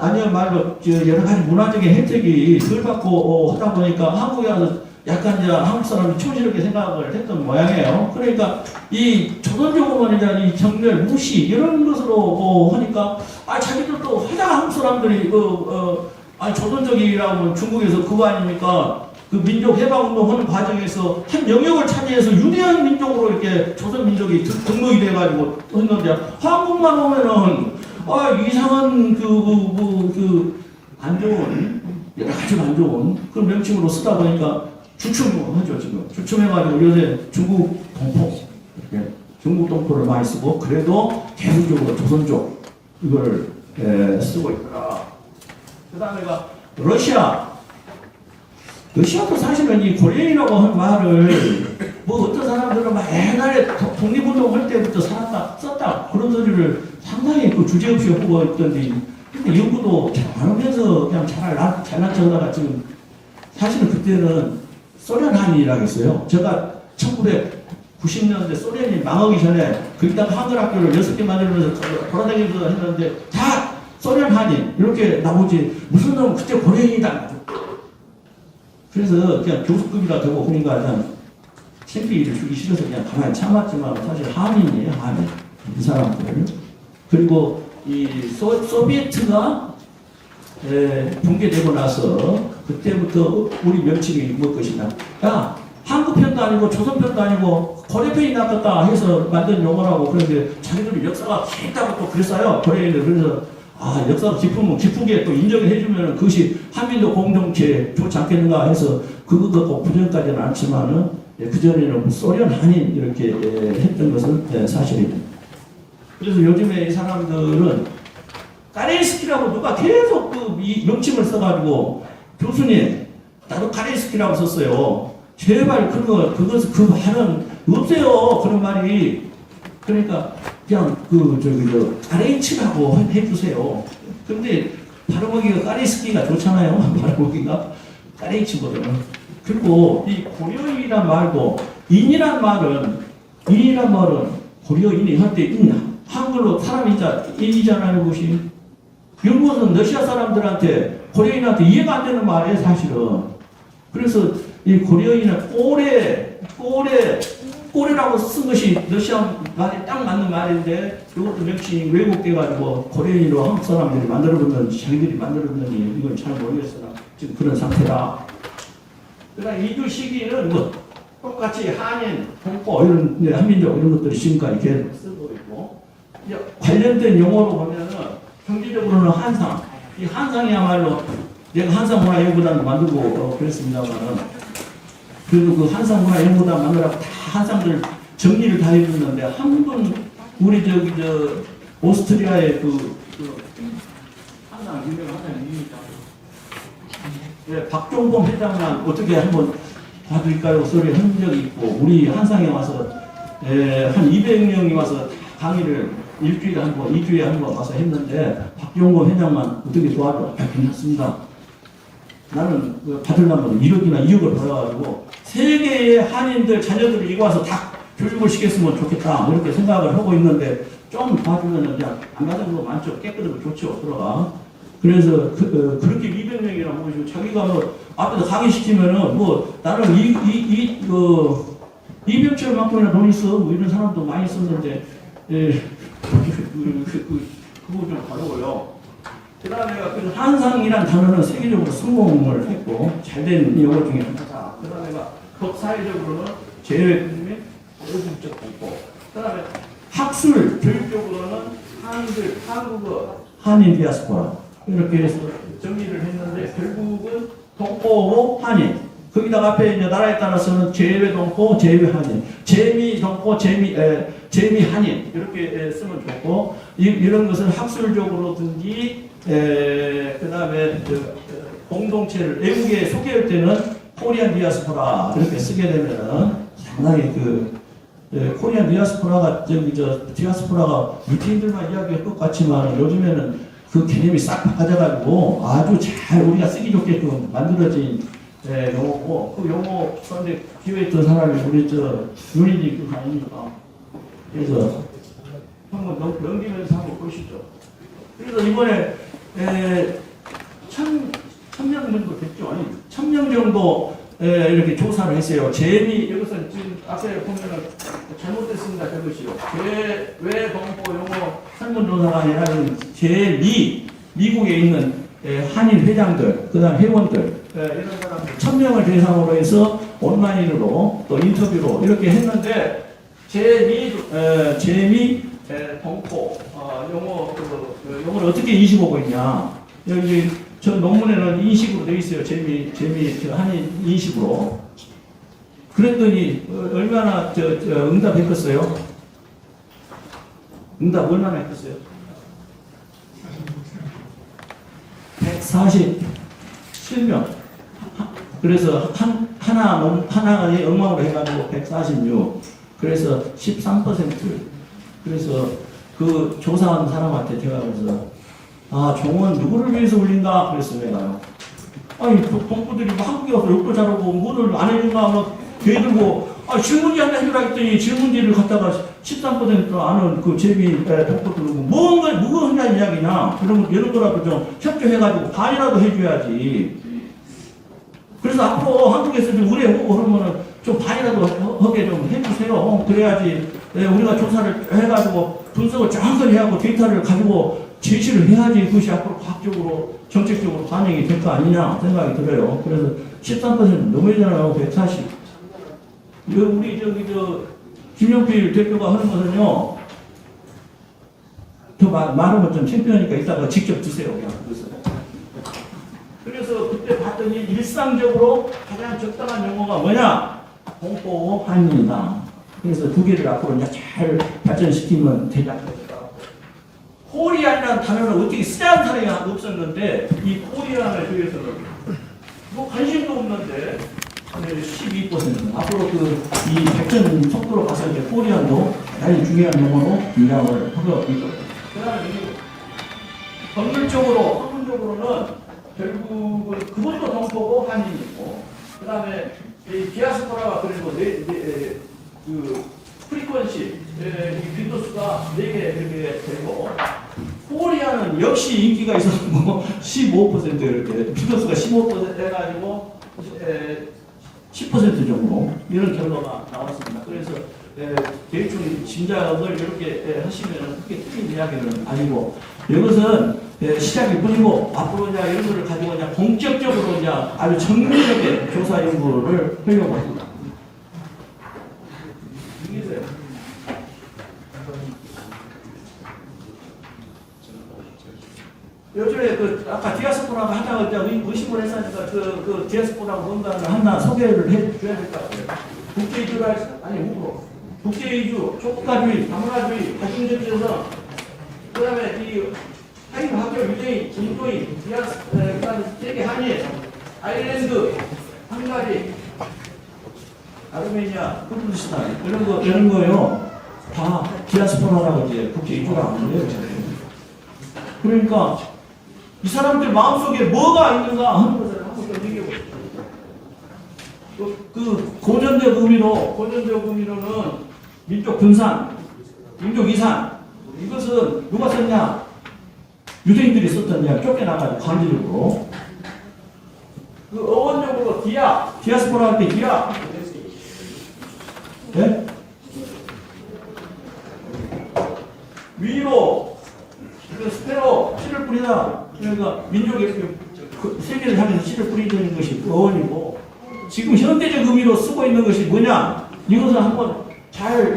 아니야말로 여러 가지 문화적인 혜택이 덜 받고 하다 보니까 한국에 와서 약간 이제 한국 사람이 촌스럽게 생각을 했던 모양이에요. 그러니까 이 조선족어만에 대한 이 정멸, 무시 이런 것으로 하니까 자기들도 하자 한국 사람들이 조선족이라고 하면 중국에서 그거 아닙니까? 그 민족 해방운동 하는 과정에서 한 영역을 차지해서 유대한 민족으로 이렇게 조선 민족이 등록이 돼가지고 했는데 한국만 오면은 이상한 안 좋은 여러 가지 안 좋은 그런 명칭으로 쓰다 보니까 주춤하죠 지금 주춤해가지고 요새 중국 동포 이렇게 중국 동포를 많이 쓰고 그래도 대부분적으로 조선족 이걸 쓰고 있더라. 그 다음에가 러시아도 사실은 이 고려인이라고 하는 말을 뭐 어떤 사람들은 막 옛날에 독립운동 할 때부터 썼다 그런 소리를 상당히 주제없이 하고 있던데 연구도 잘 하면서 그냥 잘난 척하다가 지금 사실은 그때는 소련 한인이라고 했어요. 제가 1990년대 소련이 망하기 전에 거기다가 한글 학교를 6개 만들면서 돌아다니면서 했는데 다 소련 한인 이렇게 나오지 무슨 놈은 그때 고려인이다. 그래서 그냥 교수급이라 되고 그러니까 그냥 창피를 주기 싫어서 그냥 가만히 참았지만 사실 한인이에요. 한인 이 사람들. 그리고 이 소비에트가 붕괴되고 나서 그때부터 우리 명칭이 뭘 것이냐. 야 한국편도 아니고 조선편도 아니고 고려편이 낫겠다 해서 만든 용어라고. 그런데 자기들이 역사가 깊다고 또 그랬어요. 고려인들. 그래서 역사가 깊으면 깊게 또 인정을 해주면 그것이 한민족 공동체에 좋지 않겠는가 해서 그거 꼭 부정까지는 않지만은 그전에는 소련 한인 이렇게 했던 것은 사실입니다. 그래서 요즘에 이 사람들은 까레이스키라고 누가 계속 이 명칭을 써가지고 교수님 나도 까레이스키라고 썼어요. 제발 그 말은 없어요. 그런 말이. 그러니까 그냥 까레이치라고 해주세요. 근데 발음하기가 까레이스키가 좋잖아요. 발음하기가 까레이치거든요. 그리고 이 고려인이란 말도 인이란 말은 고려인이 할 때 있나? 한글로 사람이 인이잖아요. 그것이. 이것은 러시아 사람들한테 고려인한테 이해가 안 되는 말이에요. 사실은. 그래서 이 고려인은 꼬레라고 쓴 것이 러시아 말에 딱 맞는 말인데 이것도 명칭이 왜곡돼가지고 고려인으로 한국 사람들이 만들어봤는지 자기들이 만들어봤는지 이건 잘 모르겠으나 지금 그런 상태다. 그러나 이주 시기는 뭐 똑같이 한인, 동포 이런 한민족 이런 것들이 지금까지 계속 쓰고 있고 관련된 용어로 보면은 경제적으로는 한상. 이 한상이야말로 내가 한상문화연구단도 만들고 그랬습니다만은 그래도 그 한상문화연구단 만들라고 다 한상들 정리를 다 해줬는데 한 분 우리 오스트리아의 한상 유명한 한상입니다. 박종범 회장만 어떻게 한번 봐드릴까요? 소리 한 적이 있고 우리 한상에 와서 한 200명이 와서 강의를 일주일에 한 번, 2주에 한 번 와서 했는데 박종범 회장만 어떻게 도와줘? 괜찮습니다. 나는 받으려면 1억이나 2억을 받아가지고 세계의 한인들 자녀들을 이거 와서 다 교육을 시켰으면 좋겠다 이렇게 생각을 하고 있는데 좀 봐주면 그냥 안 받은 거 많죠. 깨끗하고 좋죠. 들어가. 그래서 그렇게 200명이나 모시고 자기가 뭐 앞에서 강의시키면은 뭐 나는 이병철만큼이나 돈 있어 뭐 이런 사람도 많이 있었는데 그거 좀 다르고요. 그 다음에 그 한상이라는 단어는 세계적으로 성공을 했고 잘된 용어 중에 하나다. 그 다음에 법사회적으로는 제외국민 외국적 공포. 그 다음에 학술 교육적으로는 한글, 한국어, 한인 디아스포라 이렇게 해서 정리를 했는데 결국은 동포 한인. 거기다가 앞에 이제 나라에 따라서는 제외 동포, 제외 한인, 재미 동포, 재미 한인 이렇게 쓰면 좋고 이런 것은 학술적으로든지 그 다음에 공동체를 외국에 소개할 때는 코리안 디아스포라 이렇게 쓰게 되면은 상당히 코리안 디아스포라가 디아스포라가 유태인들만 이야기할 것 같지만 요즘에는 그 개념이 싹 바꿔져가지고 아주 잘 우리가 쓰기 좋게끔 만들어진 용어고 그 용어 그런데 기회했던 사람이 우리 윤희님 그 아닙니까? 그래서 한번 넘기면서 한번 보시죠. 그래서 이번에 1,000명 정도 됐죠? 아니 1,000명 정도 이렇게 조사를 했어요. 재미 여기서 지금 앞에 보면은 잘못됐습니다. 저것이요. 왜 동포 용어 설문조사가 아니라 미국에 있는 한인 회장들, 그다음 회원들 이런 사람들 1,000명을 대상으로 해서 온라인으로 또 인터뷰로 이렇게 했는데 재미 동포 용어를 어떻게 인식하고 있냐? 여기 저 논문에는 인식으로 되어 있어요. 재미 한인 인식으로. 그랬더니 얼마나 응답했겠어요? 응답 얼마나 했겠어요? 147명. 그래서 하나의 엉망으로 해가지고 146. 그래서 13%. 그래서 그 조사한 사람한테 제가 그래서 종은 누구를 위해서 올린다 그랬어요. 내가요. 아니 동포들이 한국에 와서 욕도 잘하고 뭐를 안 해준다 막 대들고 질문지 하나 해주라 했더니 질문지를 갖다가 13% 아는 그 재미 동포들 뭐가 하냐는 이야기냐 이런 거라도 좀 협조해가지고 반이라도 해줘야지. 그래서 앞으로 한국에서 좀 의뢰하고 그러면은 좀 반이라도 하게 좀 해주세요. 그래야지 우리가 조사를 해가지고 분석을 정확하게 해하고 데이터를 가지고 제시를 해야지 그것이 앞으로 과학적으로 정책적으로 반영이 될 거 아니냐 생각이 들어요. 그래서 13% 넘어잖아요. 140. 우리 김용필 대표가 하는 것은요. 더 말하면 좀 창피하니까 이따가 직접 드세요. 그냥 그래서 그때 봤더니 일상적으로 가장 적당한 용어가 뭐냐? 동포 한인이다. 그래서 두 개를 앞으로 이제 잘 발전시키면 되지. 코리안이라는 단어를 어떻게 쓰자는 사람이 없었는데 이 코리안을 위해서는 뭐 관심도 없는데 12% 앞으로 이 발전 속도로 봐서 이제 코리안도 다른 중요한 용어로 인정을 하고 있고 그다음에 법률적으로 학문적으로는 결국은 그것도 동포고 한인이고 그다음에 이 디아스포라가 그리고 프리퀀시 이 빈도수가 4개 이렇게 되고 코리아는 역시 인기가 있어서 15% 이렇게 빈도수가 15% 해가지고 10% 정도 이런 결과가 나왔습니다. 그래서 대충 짐작을 이렇게 하시면 크게 틀린 이야기는 아니고 이것은 시작일 뿐이고 앞으로 이제 이런 거를 가지고 이제 본격적으로 이제 아주 정밀하게 조사 연구를 하려고 합니다. 요즘에 아까 디아스포라가 하다가 의심을 했으니까 그 디아스포라가 뭔가를 하나 소개를 해줘야 될 것 같아요. 국제이주라 국제이주, 초국가주의, 다문화주의, 다중정치에서 그다음에 이 한인 학교 유대인, 인도인, 그다음에 세계 한인, 아일랜드, 헝가리, 아르메니아, 쿠르디스탄 이런 거요 다 디아스포라라고 이제 국제이주라 하는데요. 그러니까 이 사람들 마음속에 뭐가 있는가 하는 것을 한번 그 고전적 의미로는 민족 분산, 민족 이산, 이것은 누가 썼냐? 유대인들이 썼던 이야기 쫓겨나가지고 강제적으로. 그 어원적으로 디아스포라 할 때 디아. 네? 위로, 그 스페로, 씨를 뿌리다. 그러니까 민족이 그 세계를 향해서 씨를 뿌리는 것이 어원이고, 지금 현대적 의미로 쓰고 있는 것이 뭐냐? 이것을 한번 잘,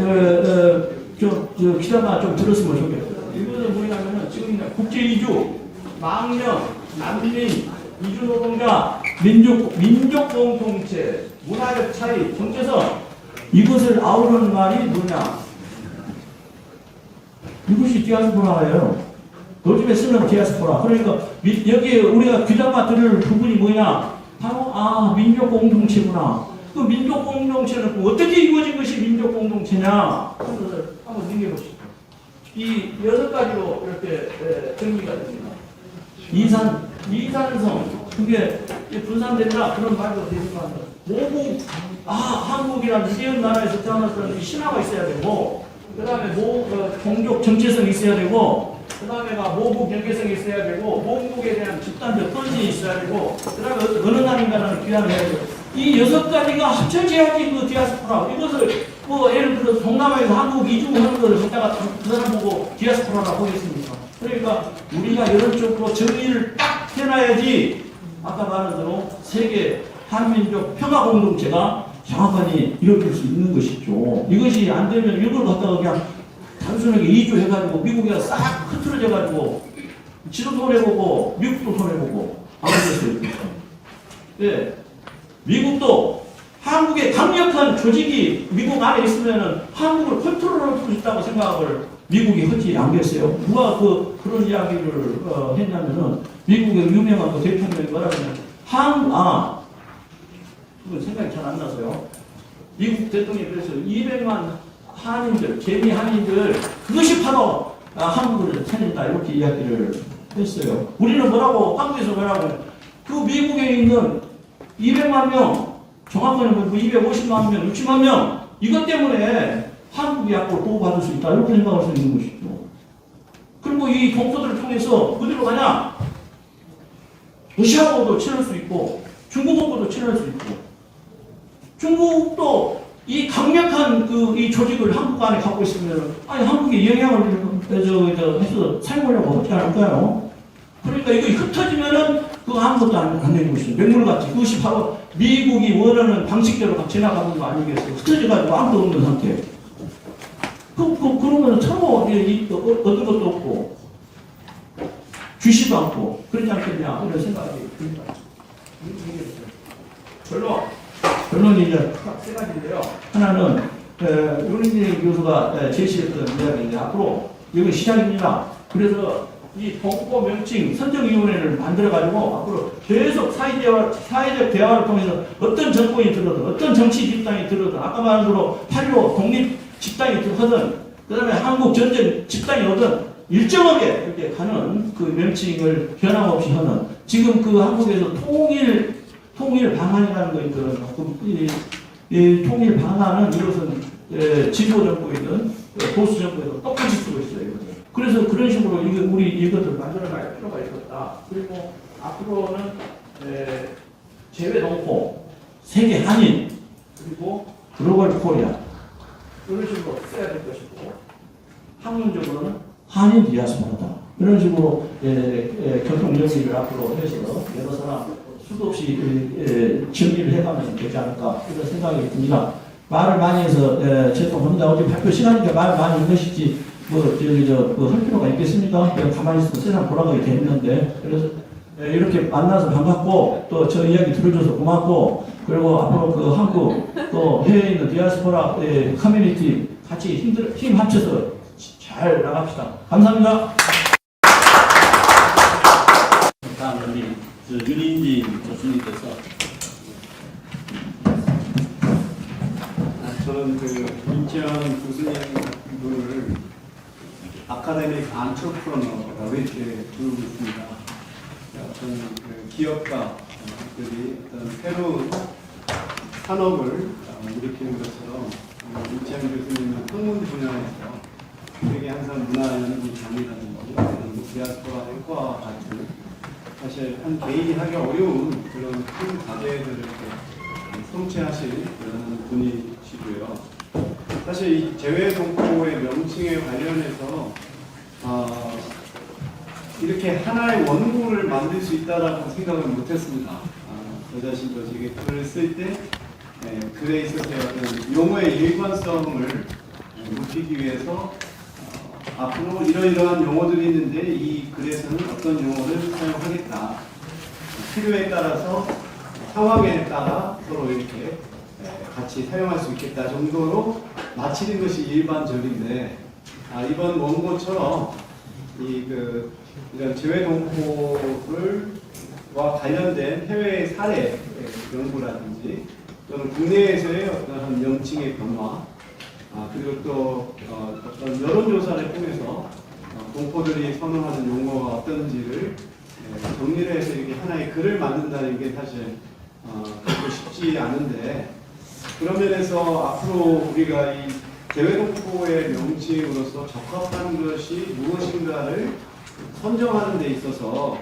기자가 좀 들었으면 좋겠어요. 이것은 뭐냐면은 지금 국제 이주, 망명, 난민, 이주 노동자, 민족 공동체, 문화적 차이, 정체성, 이것을 아우르는 말이 뭐냐? 이것이 디아스포라예요. 요즘에 쓰는 디아스포라. 그러니까 여기에 우리가 귀담아 들을 부분이 뭐냐? 바로 민족 공동체구나. 그 민족 공동체는 어떻게 이루어진 것이 민족 공동체냐? 한번 생각해보시죠. 이 6가지로 이렇게 정리가 됩니다. 이산성, 그게 분산된다 그런 말도 되지만 모국, 한국이라는 위대한 나라에서 태어났다는 신화가 있어야 되고, 그 다음에 종족 정체성이 있어야 되고, 그 다음에가 모국 연계성이 있어야 되고, 모국에 대한 집단적 헌신이 있어야 되고, 그 다음에 어느 나라인가라는 귀환을 해야 되고, 이 6가지가 합쳐져야지 그 디아스포라. 이것을 예를 들어서 동남아에서 한국 이주하는 것을 갖다가 그 사람 보고 디아스포라라고 하겠습니까? 그러니까 우리가 이런 쪽으로 정의를 딱 해놔야지 아까 말한 대로 세계 한민족 평화 공동체가 정확하게 이루어질 수 있는 것이죠. 이것이 안 되면 이걸 갖다가 그냥 단순하게 이주해가지고 미국에 싹 흐트러져가지고 지도 손해보고 미국도 손해보고 안 되겠어요. 네. 미국도 한국의 강력한 조직이 미국 안에 있으면은 한국을 컨트롤할 수 있다고 생각을 미국이 하지 않겠어요? 누가 그런 이야기를 했냐면은 미국의 유명한 대통령이 뭐라냐면 그건 생각이 잘 안 나서요. 미국 대통령이 그래서 200만 한인들, 개미 한인들 그것이 바로 한국을 살린다 이렇게 이야기를 했어요. 우리는 한국에서 뭐라고 그 미국에 있는 200만 명, 정확하게는 250만 명, 60만 명 이것 때문에 한국이 앞으로 보호받을 수 있다 이렇게 생각할 수 있는 것이죠. 그리고 이 동포들을 통해서 어디로 가냐? 러시아하고도 친할 수 있고 중국하고도 친할 수 있고 중국도 이 강력한 이 조직을 한국 안에 갖고 있으면 한국에 영향을 해서 사용하려고 하지 않을까요? 그러니까 이거 흩어지면은 그거 아무것도 안 되는 것이죠. 맹물같이. 그것이 바로 미국이 원하는 방식대로 지나가는 거 아니겠어요? 흩어져가지고 아무도 없는 상태. 그러면 서로 얻은 것도 없고, 주시도 않고, 그러지 않겠냐, 이런 생각이 듭니다. 결론이 이제 세 가지인데요. 하나는, 윤인진 교수가 제시했던 이야기인데, 앞으로, 이건 시작입니다. 그래서 이 동포 명칭 선정위원회를 만들어가지고 앞으로 계속 사회적 대화를 통해서 어떤 정권이 들어든 어떤 정치 집단이 들어든 아까 말한 대로 8.15 독립 집단이 들어든 그 다음에 한국 전쟁 집단이 오든 일정하게 이렇게 가는 그 명칭을 변함없이 하는 지금 그 한국에서 통일 방안이라는 거 있거든요. 이 통일 방안은 이것은 진보 정부이든 보수 정부에도 똑같이 쓰고 있어요. 그래서 그런 식으로 우리 이것을 만들어갈 필요가 있었다. 그리고 앞으로는 재외 동포, 세계 한인, 그리고 글로벌 코리아 이런 식으로 써야 될 것이고 학문적으로는 한인 디아스포라다. 이런 식으로 교통 정리를 앞으로 해서 여러 사람 수도 없이 정리를 해가면 되지 않을까 이런 생각이 듭니다. 말을 많이 해서 죄송합니다. 어제 발표 시간이니까 말 많이 한 것이지 할 필요가 있겠습니까? 가만히 있으면 세상 돌아가게 돼 있는데 그래서 이렇게 만나서 반갑고 또 저 이야기 들어줘서 고맙고 그리고 앞으로 그 한국 또 해외에 있는 디아스포라 커뮤니티 같이 힘 합쳐서 잘 나갑시다. 감사합니다. 다음 우리 윤인진 교수님께서 저는 인천 교수님을 아카데믹 안트로프너라고 이렇게 부르고 있습니다. 어떤 기업가들이 어떤 새로운 산업을 일으키는 것처럼 임채한 교수님은 학문 분야에서 세계 항상 문화연구장이라든지 디아스포라 학과와 같은 사실 한 개인이 하기 어려운 그런 큰 과제들을 성취하신 그런 분이시고요. 사실 이 재외동포의 명칭에 관련해서 이렇게 하나의 원고를 만들 수 있다라고 생각을 못했습니다. 저 자신도 제게 글을 쓸 때 글에 있어서의 어떤 용어의 일관성을 높이기 위해서 앞으로 이러이러한 용어들이 있는데 이 글에서는 어떤 용어를 사용하겠다. 필요에 따라서 상황에 따라 서로 이렇게 같이 사용할 수 있겠다 정도로 마치는 것이 일반적인데 이번 원고처럼 이런 재외동포와 관련된 해외의 사례 연구라든지 또는 국내에서의 어떤 명칭의 변화 그리고 또 어떤 여론조사를 통해서 동포들이 선호하는 용어가 어떤지를 정리를 해서 이렇게 하나의 글을 만든다는 게 사실 그렇게 쉽지 않은데 그런 면에서 앞으로 우리가 이 재외동포의 명칭으로서 적합한 것이 무엇인가를 선정하는 데 있어서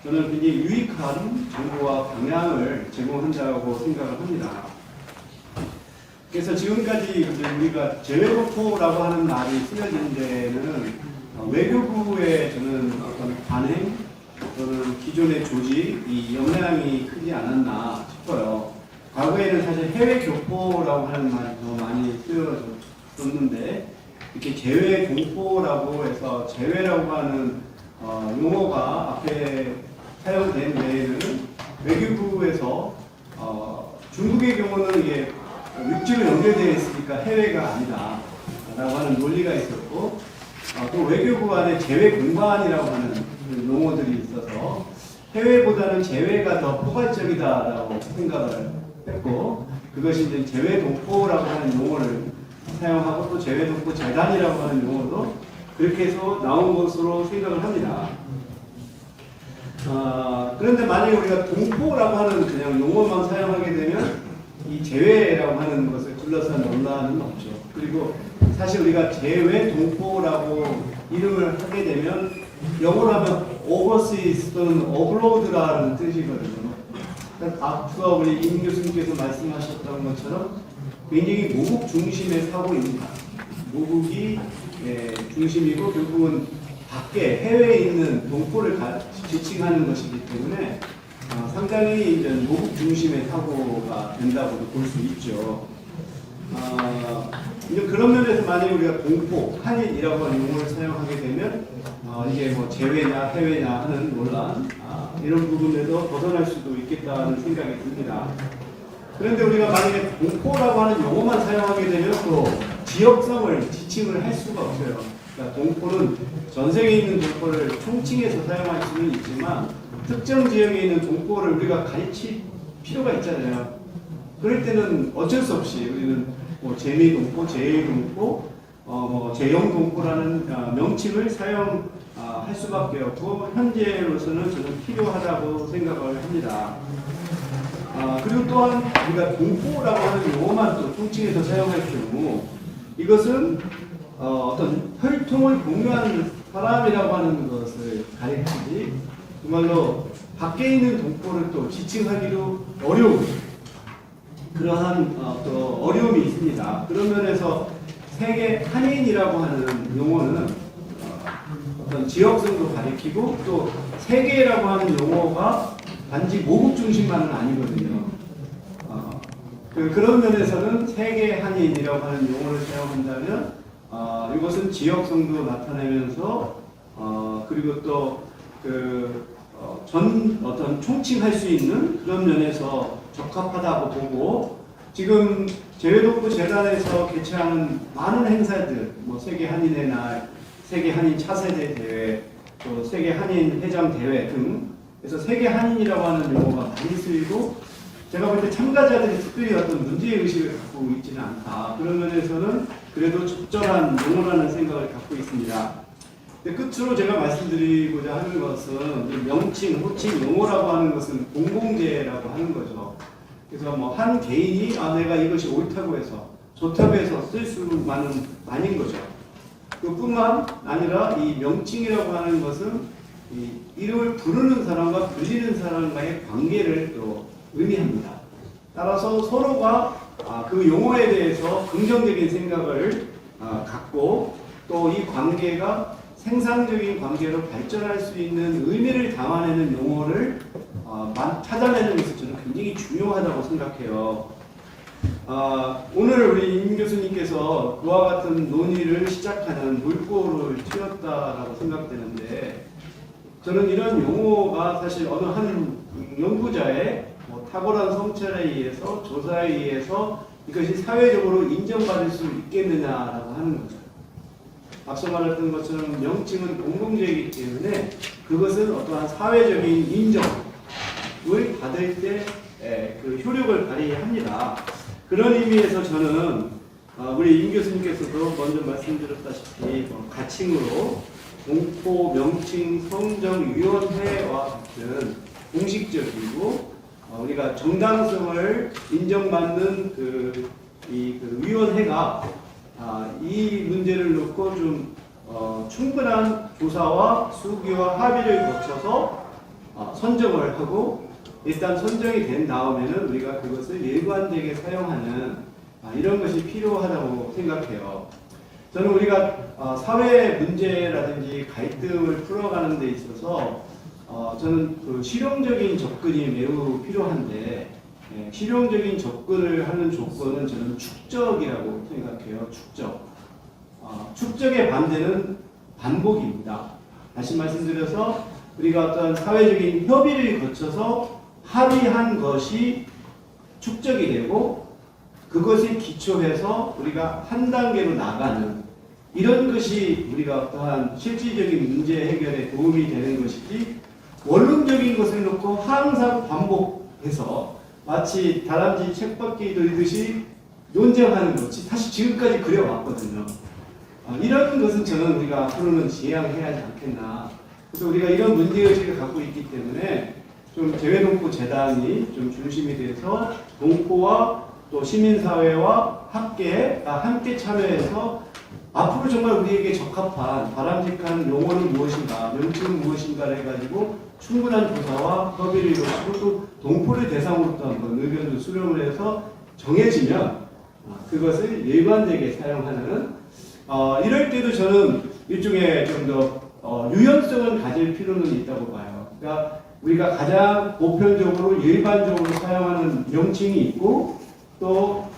저는 굉장히 유익한 정보와 방향을 제공한다고 생각을 합니다. 그래서 지금까지 우리가 재외동포라고 하는 말이 쓰여진 데는 외교부의 저는 어떤 관행 또는 기존의 조직 이 영향이 크지 않았나 싶어요. 과거에는 사실 해외 교포라고 하는 말이 더 많이 쓰여졌는데 이렇게 재외동포라고 해서 재외라고 하는 용어가 앞에 사용된 외에는 외교부에서 중국의 경우는 이게 육지로 연결되어 있으니까 해외가 아니다 라고 하는 논리가 있었고 또 외교부 안에 재외 공간이라고 하는 용어들이 있어서 해외보다는 재외가 더 포괄적이다라고 생각을 했고 그것이 이제 재외동포라고 하는 용어를 사용하고 또 재외동포 재단이라고 하는 용어도 그렇게 해서 나온 것으로 생각을 합니다. 그런데 만약에 우리가 동포라고 하는 그냥 용어만 사용하게 되면 이 재외라고 하는 것을 둘러싼 논란은 없죠. 그리고 사실 우리가 재외동포라고 이름을 하게 되면 영어로 하면 overseas 또는 abroad라는 뜻이거든요. 앞서 우리 임 교수님께서 말씀하셨던 것처럼 굉장히 모국 중심의 사고입니다. 모국이 중심이고 결국은 밖에 해외에 있는 동포를 지칭하는 것이기 때문에 상당히 이제 모국 중심의 사고가 된다고도 볼 수 있죠. 이제 그런 면에서 만약에 우리가 동포, 한인이라고 하는 용어를 사용하게 되면 이게 뭐 재외냐 해외냐 하는 논란 이런 부분에서 벗어날 수도 있겠다는 생각이 듭니다. 그런데 우리가 만약에 동포라고 하는 용어만 사용하게 되면 또 지역성을 지칭을 할 수가 없어요. 그러니까 동포는 전 세계에 있는 동포를 총칭해서 사용할 수는 있지만 특정 지역에 있는 동포를 우리가 가르칠 필요가 있잖아요. 그럴 때는 어쩔 수 없이 우리는 뭐 재미동포, 제일동포, 재영동포라는 명칭을 사용할 수밖에 없고 현재로서는 저는 필요하다고 생각을 합니다. 그리고 또한 우리가 동포라고 하는 용어만 또 총칭해서 사용할 경우 이것은 어떤 혈통을 공유하는 사람이라고 하는 것을 가리키지 정말로 밖에 있는 동포를 또 지칭하기도 어려운 그러한 또 어려움이 있습니다. 그런 면에서 세계 한인이라고 하는 용어는 어떤 지역성도 가리키고 또 세계라고 하는 용어가 단지 모국 중심만은 아니거든요. 그런 면에서는 세계 한인이라고 하는 용어를 사용한다면 이것은 지역성도 나타내면서 그리고 또 어떤 총칭할 수 있는 그런 면에서 적합하다고 보고 지금 재외동포 재단에서 개최하는 많은 행사들, 뭐 세계 한인의 날, 세계 한인 차세대 대회, 또 세계 한인 회장 대회 등 그래서 세계 한인이라고 하는 용어가 많이 쓰이고 제가 볼 때 참가자들이 특별히 어떤 문제의식을 갖고 있지는 않다. 그런 면에서는 그래도 적절한 용어라는 생각을 갖고 있습니다. 끝으로 제가 말씀드리고자 하는 것은 명칭, 호칭, 용어라고 하는 것은 공공재라고 하는 거죠. 그래서 뭐 한 개인이 내가 이것이 옳다고 해서 좋다고 해서 쓸 수만은 아닌 거죠. 그뿐만 아니라 이 명칭이라고 하는 것은 이 이름을 부르는 사람과 불리는 사람과의 관계를 또 의미합니다. 따라서 서로가 그 용어에 대해서 긍정적인 생각을 갖고 또 이 관계가 생산적인 관계로 발전할 수 있는 의미를 담아내는 용어를 찾아내는 것이 저는 굉장히 중요하다고 생각해요. 오늘 우리 임 교수님께서 그와 같은 논의를 시작하는 물꼬를 튀었다라고 생각되는데, 저는 이런 용어가 사실 어느 한 연구자의 탁월한 성찰에 의해서 조사에 의해서 이것이 사회적으로 인정받을 수 있겠느냐라고 하는 거죠. 앞서 말했던 것처럼 명칭은 공동체이기 때문에 그것은 어떠한 사회적인 인정을 받을 때 그 효력을 발휘합니다. 그런 의미에서 저는 우리 임 교수님께서도 먼저 말씀드렸다시피 가칭으로 공포 명칭 성정위원회와 같은 공식적이고 우리가 정당성을 인정받는 그 위원회가 이 문제를 놓고 좀 충분한 조사와 수기와 합의를 거쳐서 선정을 하고, 일단 선정이 된 다음에는 우리가 그것을 일관되게 사용하는 이런 것이 필요하다고 생각해요. 저는 우리가 사회 문제라든지 갈등을 풀어가는 데 있어서 저는 그 실용적인 접근이 매우 필요한데, 실용적인 접근을 하는 조건은 저는 축적이라고 생각해요. 축적의 반대는 반복입니다. 다시 말씀드려서 우리가 어떤 사회적인 협의를 거쳐서 합의한 것이 축적이 되고, 그것에 기초해서 우리가 한 단계로 나가는 이런 것이 우리가 어떠한 실질적인 문제 해결에 도움이 되는 것이지, 원론적인 것을 놓고 항상 반복해서 마치 다람쥐 책받기 돌듯이 논쟁하는 것이 사실 지금까지 그려왔거든요. 이런 것은 저는 우리가 앞으로는 지양해야 하지 않겠나. 그래서 우리가 이런 문제의식을 갖고 있기 때문에 좀 재외동포 재단이 좀 중심이 돼서 동포와 또 시민사회와 함께 참여해서 앞으로 정말 우리에게 적합한 바람직한 용어는 무엇인가, 명칭은 무엇인가를 해가지고 충분한 조사와 협의를 이루고 또 동포를 대상으로 또 한번 의견을 수렴을 해서 정해지면 그것을 일관되게 사용하는 이럴 때도 저는 일종의 좀 더 유연성을 가질 필요는 있다고 봐요. 그러니까 우리가 가장 보편적으로 일반적으로 사용하는 명칭이 있고 또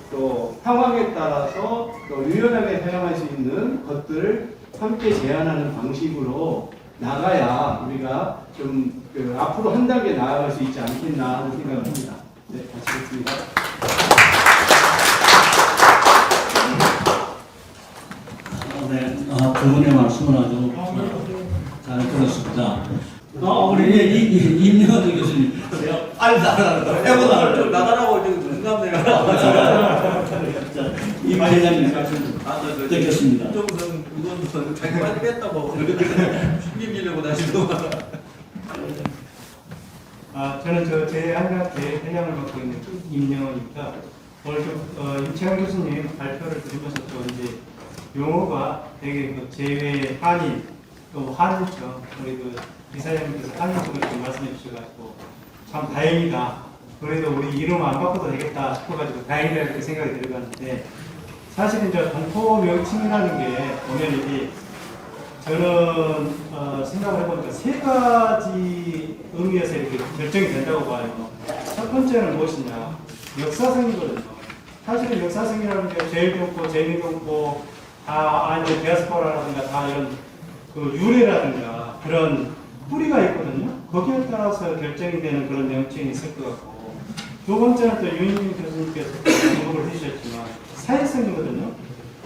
상황에 따라서 또 유연하게 사용할 수 있는 것들을 함께 제안하는 방식으로 나가야 우리가 좀 앞으로 한 단계 나아갈 수 있지 않겠나 하는 생각을 합니다. 네, 마치겠습니다. 네, 두 분의 말씀을 아주 잘 들었습니다. 우리 임영환 교수님, 제가 빨리 나가라, 해고 나가라고 지금 공감대가 임 회장님 말씀 듣겠습니다. 이건 자기 빨리 뺐다고 숨기려고 다시도. 저는 제 한학회 회장을 맡고 있는 임영원입니다. 오늘 임채영 교수님 발표를 들으면서 또 이제 용어가 되게 제외 한인 또 한인처럼 우리 이사장님께서 한인적으로 좀 말씀해 주셔가지고 참 다행이다. 그래도 우리 이름 안 바꿔도 되겠다 싶어가지고 다행이다 이렇게 생각이 들어갔는데, 사실 이제 동포 명칭이라는 게 보면 이게 저는 생각을 해보니까 세 가지 의미에서 이렇게 결정이 된다고 봐요. 첫 번째는 무엇이냐? 역사성이거든요. 사실은 역사성이라는 게 제일동포, 제미동포, 아니면 디아스포라라든가 다 이런 유래라든가 그런 뿌리가 있거든요. 거기에 따라서 결정이 되는 그런 명칭이 있을 것 같고, 두 번째는 또 유인진 교수님께서 언급을 해주셨지만 사회성이거든요.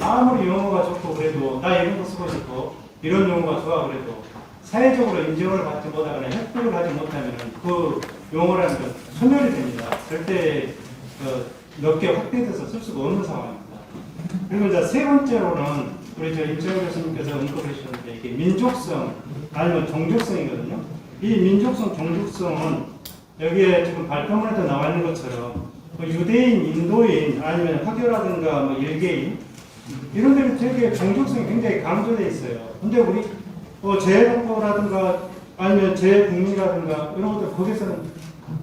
아무리 용어가 좋고 그래도 나 이런 거 쓰고 싶고 이런 용어가 좋아 그래도 사회적으로 인정을 받지 못하거나 획득을 하지 못하면 그 용어라는 건 소멸이 됩니다. 절대 넓게 확대돼서 쓸 수가 없는 상황입니다. 그리고 이제 세 번째로는 우리 임채영 교수님께서 언급해 주셨는데 이게 민족성 아니면 종족성이거든요. 이 민족성, 종족성은 여기에 지금 발표문에도 나와 있는 것처럼 뭐 유대인, 인도인, 아니면 화교라든가 뭐 일개인 이런 데는 되게 종족성이 굉장히 강조되어 있어요. 근데 우리 제일동포라든가 아니면 제국민이라든가 이런 것들 거기서는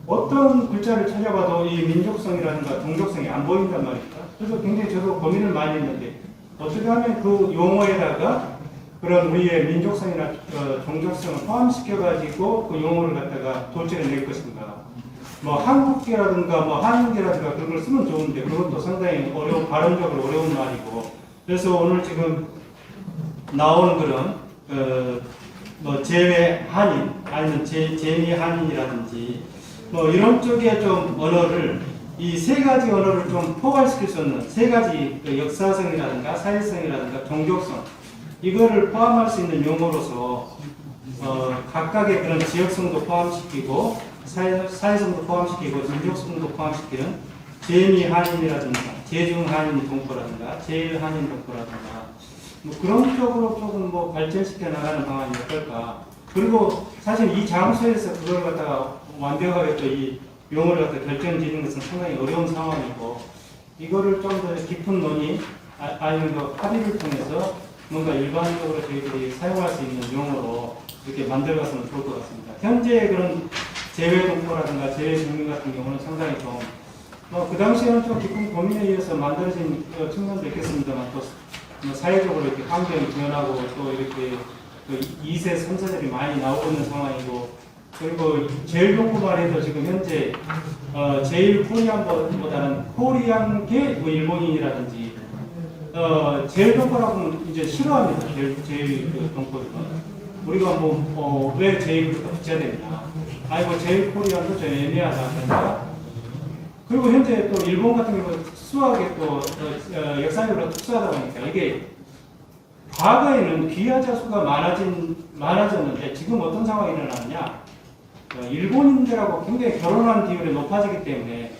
어떤 글자를 찾아봐도 이 민족성이라든가 종족성이 안 보인단 말입니다. 그래서 굉장히 저도 고민을 많이 했는데 어떻게 하면 그 용어에다가 그런 우리의 민족성이나 종족성을 포함시켜가지고 그 용어를 갖다가 도출해 낼 것인가. 뭐 한국계라든가 뭐 한국계라든가 그런 걸 쓰면 좋은데 그것도 상당히 발음적으로 어려운 말이고 그래서 오늘 지금 나오는 그런 뭐 제외 한인 아니면 제미 한인이라든지 뭐 이런 쪽에 좀 언어를 이 세 가지 언어를 좀 포괄시킬 수 있는 세 가지 그 역사성이라든가 사회성이라든가 종교성 이거를 포함할 수 있는 용어로서 각각의 그런 지역성도 포함시키고 사회성도 포함시키고 민족성도 포함시키는 제미 한인이라든가 제중 한인 동포라든가 제일 한인 동포라든가 뭐 그런 쪽으로 조금 뭐 발전시켜 나가는 방안이 어떨까. 그리고 사실 이 장소에서 그걸 갖다가 완벽하게 또 이 용어를 갖다 결정짓는 것은 상당히 어려운 상황이고 이거를 좀 더 깊은 논의 아니면 그 합의를 통해서 뭔가 일반적으로 저희들이 사용할 수 있는 용어로 이렇게 만들어갔으면 좋을 것 같습니다. 현재 그런 재외동포라든가 재외국민 같은 경우는 상당히 좀 그 당시에는 좀 깊은 고민에 의해서 만들어진 측면도 있겠습니다만 또 사회적으로 이렇게 환경이 변하고 또 이렇게 2세, 3세들이 많이 나오고 있는 상황이고 그리고 제일동포만 해도 지금 현재 제일 코리안보다는 코리안계 뭐 일본인이라든지 제일동포라고 하면 이제 싫어합니다. 제일 그 동포들은 우리가 왜 제일부터 붙여야 되냐 아니 뭐 제일 코리안도 좀 애매하다 그러니까 그리고 현재 또 일본 같은 경우는 수학에 또 역사적으로 특수하다 보니까 이게 과거에는 귀화자 수가 많아졌는데 지금 어떤 상황이 일어났냐 일본인들하고 굉장히 결혼하는 비율이 높아지기 때문에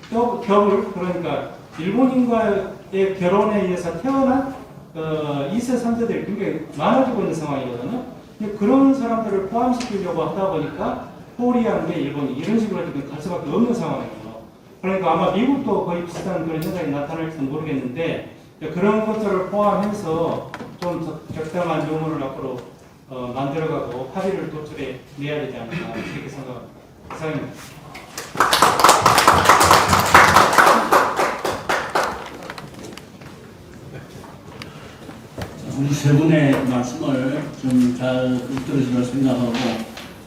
그러니까 일본인과의 결혼에 의해서 태어난 2세, 3세들이 굉장히 많아지고 있는 상황이거든요. 근데 그런 사람들을 포함시키려고 하다 보니까 코리안계 일본인 이런 식으로 지금 갈 수밖에 없는 상황이에요. 그러니까 아마 미국도 거의 비슷한 그런 현상이 나타날지는 모르겠는데 그런 것들을 포함해서 좀 적당한 용어를 앞으로 만들어가고 합의를 도출해 내야 되지 않을까 이렇게 생각합니다. 이상입니다. 우리 세 분의 말씀을 좀 잘 들으시려 생각하고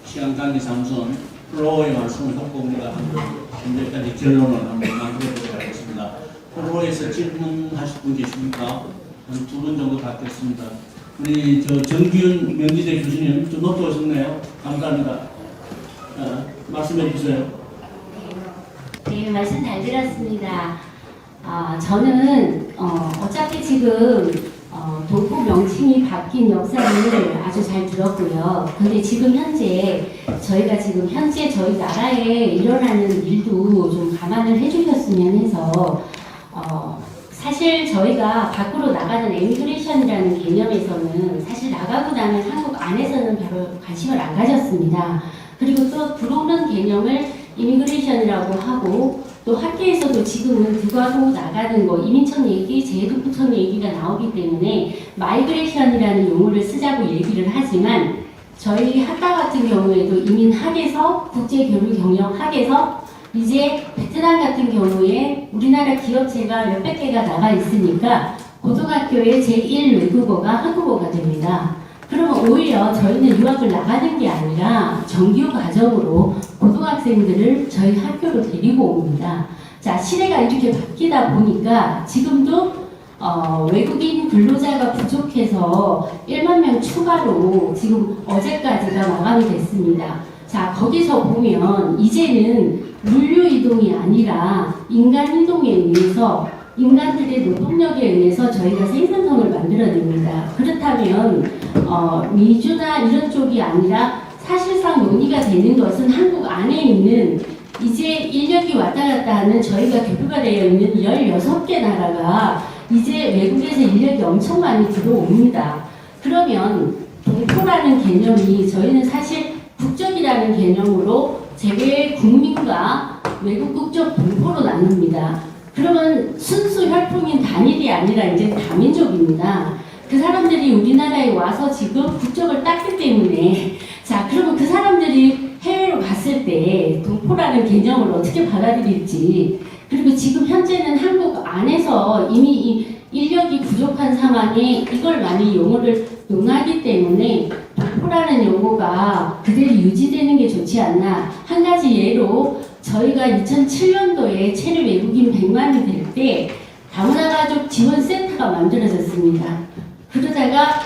시간 관계상선 프로의 말씀을 듣고 우리가 현재까지 결론을 한번 만들어보도록 하겠습니다. 프로에서 질문하실 분 계십니까? 한 2분 정도 받겠습니다. 우리 정기훈 명지대 교수님 좀 높게 오셨네요. 감사합니다. 말씀해 주세요. 네, 말씀 잘 들었습니다. 저는 어차피 지금 동포 명칭이 바뀐 역사를 아주 잘 들었고요. 근데 지금 현재 저희가 지금 현재 저희 나라에 일어나는 일도 좀 감안을 해주셨으면 해서 사실 저희가 밖으로 나가는 에미그레이션이라는 개념에서는 사실 나가고 나면 한국 안에서는 별로 관심을 안 가졌습니다. 그리고 또 들어오는 개념을 이미그레이션이라고 하고 또 학계에서도 지금은 들어가고 나가는 거 이민청 얘기, 재해동포청 얘기가 나오기 때문에 마이그레이션이라는 용어를 쓰자고 얘기를 하지만 저희 학과 같은 경우에도 이민학에서 국제교류 경영학에서 이제 베트남 같은 경우에 우리나라 기업체가 몇백 개가 나가 있으니까 고등학교의 제1 외국어가 한국어가 됩니다. 그러면 오히려 저희는 유학을 나가는 게 아니라 정규 과정으로 고등학생들을 저희 학교로 데리고 옵니다. 자, 시대가 이렇게 바뀌다 보니까 지금도 외국인 근로자가 부족해서 1만 명 추가로 지금 어제까지가 마감이 됐습니다. 자, 거기서 보면 이제는 물류 이동이 아니라 인간 이동에 의해서 인간들의 노동력에 의해서 저희가 생산성을 만들어냅니다. 그렇다면 미주나 이런 쪽이 아니라 사실상 논의가 되는 것은 한국 안에 있는 이제 인력이 왔다 갔다 하는 저희가 교류가 되어 있는 16개 나라가 이제 외국에서 인력이 엄청 많이 들어옵니다. 그러면 동포라는 개념이 저희는 사실 국적이라는 개념으로 재외 국민과 외국 국적 동포로 나눕니다. 그러면 순수 혈통인 단일이 아니라 이제 다민족입니다. 그 사람들이 우리나라에 와서 지금 국적을 땄기 때문에 자, 그러면 그 사람들이 해외로 갔을 때 동포라는 개념을 어떻게 받아들일지, 그리고 지금 현재는 한국 안에서 이미 이 인력이 부족한 상황에 이걸 많이 용어를 논하기 때문에 동포라는 용어가 그대로 유지되는 게 좋지 않나. 한 가지 예로 저희가 2007년도에 체류 외국인 100만이 될 때 다문화 가족 지원센터가 만들어졌습니다. 그러다가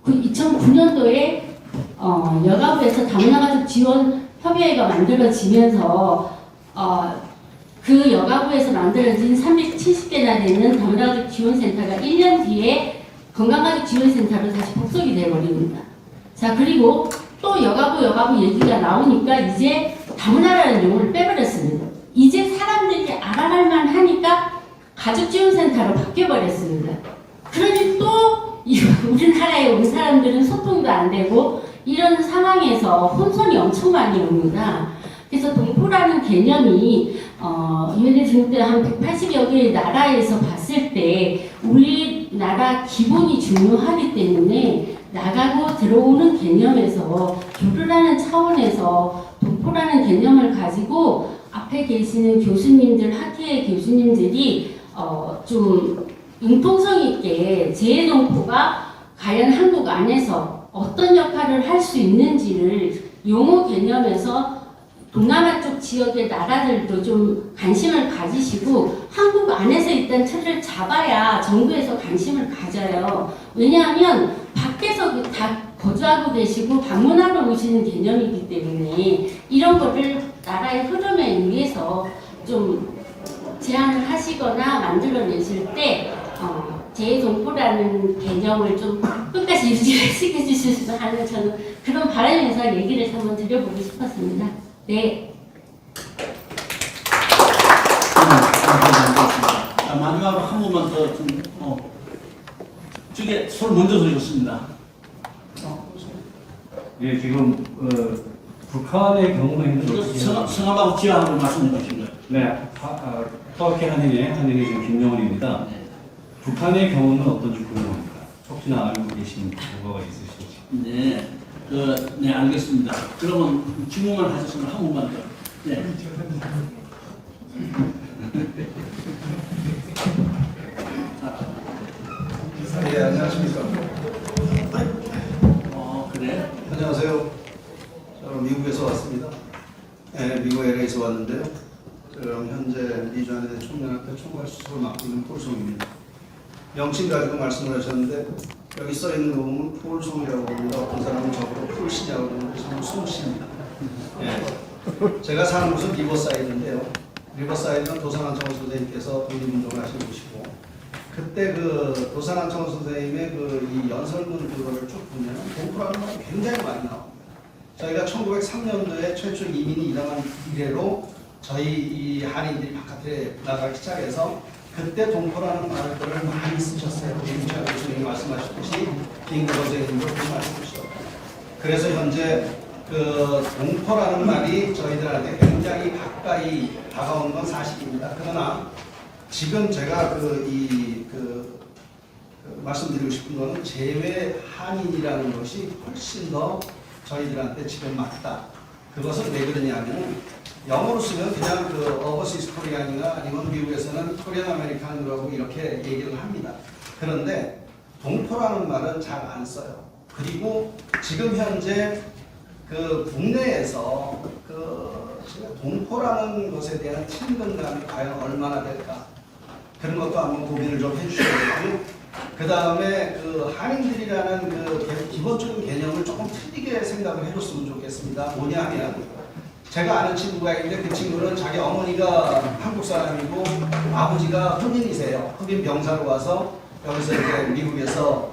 그 2009년도에 여가부에서 다문화 가족 지원 협의회가 만들어지면서 그 여가부에서 만들어진 370개나 되는 다문화 가족 지원센터가 1년 뒤에 건강가족 지원센터로 다시 복속이 되어버립니다. 자, 그리고 또 여가부 얘기가 나오니까 이제 다문화라는 용어를 빼버렸습니다. 이제 사람들이 알아갈 만하니까 가족지원센터로 바뀌어버렸습니다. 그러니 또 우리나라에 온 사람들은 소통도 안 되고 이런 상황에서 혼선이 엄청 많이 옵니다. 그래서 동포라는 개념이 유엔에 등록된 한 180여 개의 나라에서 봤을 때 우리나라 기본이 중요하기 때문에 나가고 들어오는 개념에서 교류라는 차원에서 동포라는 개념을 가지고 앞에 계시는 교수님들, 학회의 교수님들이 좀 융통성 있게 재해동포가 과연 한국 안에서 어떤 역할을 할 수 있는지를 용어 개념에서 동남아 쪽 지역의 나라들도 좀 관심을 가지시고 한국 안에서 일단 틀을 잡아야 정부에서 관심을 가져요. 왜냐하면 밖에서 다 거주하고 계시고 방문하러 오시는 개념이기 때문에 이런 거를 나라의 흐름에 의해서 좀 제안을 하시거나 만들어내실 때 재해동포라는 개념을 좀 끝까지 유지시켜 주셨으면 하는 저는 그런 바람에서 얘기를 한번 드려보고 싶었습니다. 네. 자, 마지막으로 한 번만 더 좀, 저게 손 먼저 들으셨습니다. 예, 지금 북한의 경우는 성함하고 지하하고 말씀해 주신 거예요. 네, 터키 한인의 지금 김영원입니다. 북한의 경우는 어떤지 궁금합니다. 혹시나 알고 계신 정보가 있으실지. 네, 네, 알겠습니다. 그러면 질문만 하셨으면 한 번만 더. 네. 네, 안녕하십니까. 그래? 안녕하세요. 저는 미국에서 왔습니다. 네, 미국 LA에서 왔는데요. 그럼 현재 미주안에 총련한테 총괄 수석을 맡고 있는 폴송입니다. 명칭 가지고 말씀을 하셨는데 여기 써 있는 거 보면 폴송이라고 합니다. 어떤 사람은 저보고 폴씨냐고 그러는데 저는 송씨입니다. 네. 제가 사는 곳은 리버사이드인데요. 리버사이드는 도산한청원 선생님께서 독립운동을 하신 곳이고 그때 그 도산한청원 선생님의 이 연설문 그거를 쭉 보면 동포라는 말이 굉장히 많이 나옵니다. 저희가 1903년도에 최초 이민이 일어난 이래로 저희 이 한인들이 바깥에 나가기 시작해서 그때 동포라는 말을 많이 쓰셨어요. 김철 교수님이 말씀하셨듯이 김구 선생님도 말씀하셨고 그래서 현재 그 동포라는 말이 저희들한테 굉장히 가까이 다가오는 건 사실입니다. 그러나 지금 제가 말씀드리고 싶은 거는 재외 한인이라는 것이 훨씬 더 저희들한테 지금 맞다. 그것은 왜 그러냐면 영어로 쓰면 그냥 어버시스 코리안이나 아니면 미국에서는 코리안 아메리칸이라고 이렇게 얘기를 합니다. 그런데 동포라는 말은 잘 안 써요. 그리고 지금 현재 국내에서 동포라는 것에 대한 친근감이 과연 얼마나 될까? 그런 것도 한번 고민을 좀 해주셔야 되고요. 그 다음에 한인들이라는 기본적인 개념을 조금 틀리게 생각을 해줬으면 좋겠습니다. 뭐냐 하면 제가 아는 친구가 있는데 그 친구는 자기 어머니가 한국 사람이고 아버지가 흑인이세요. 흑인 병사로 와서 여기서 이제 미국에서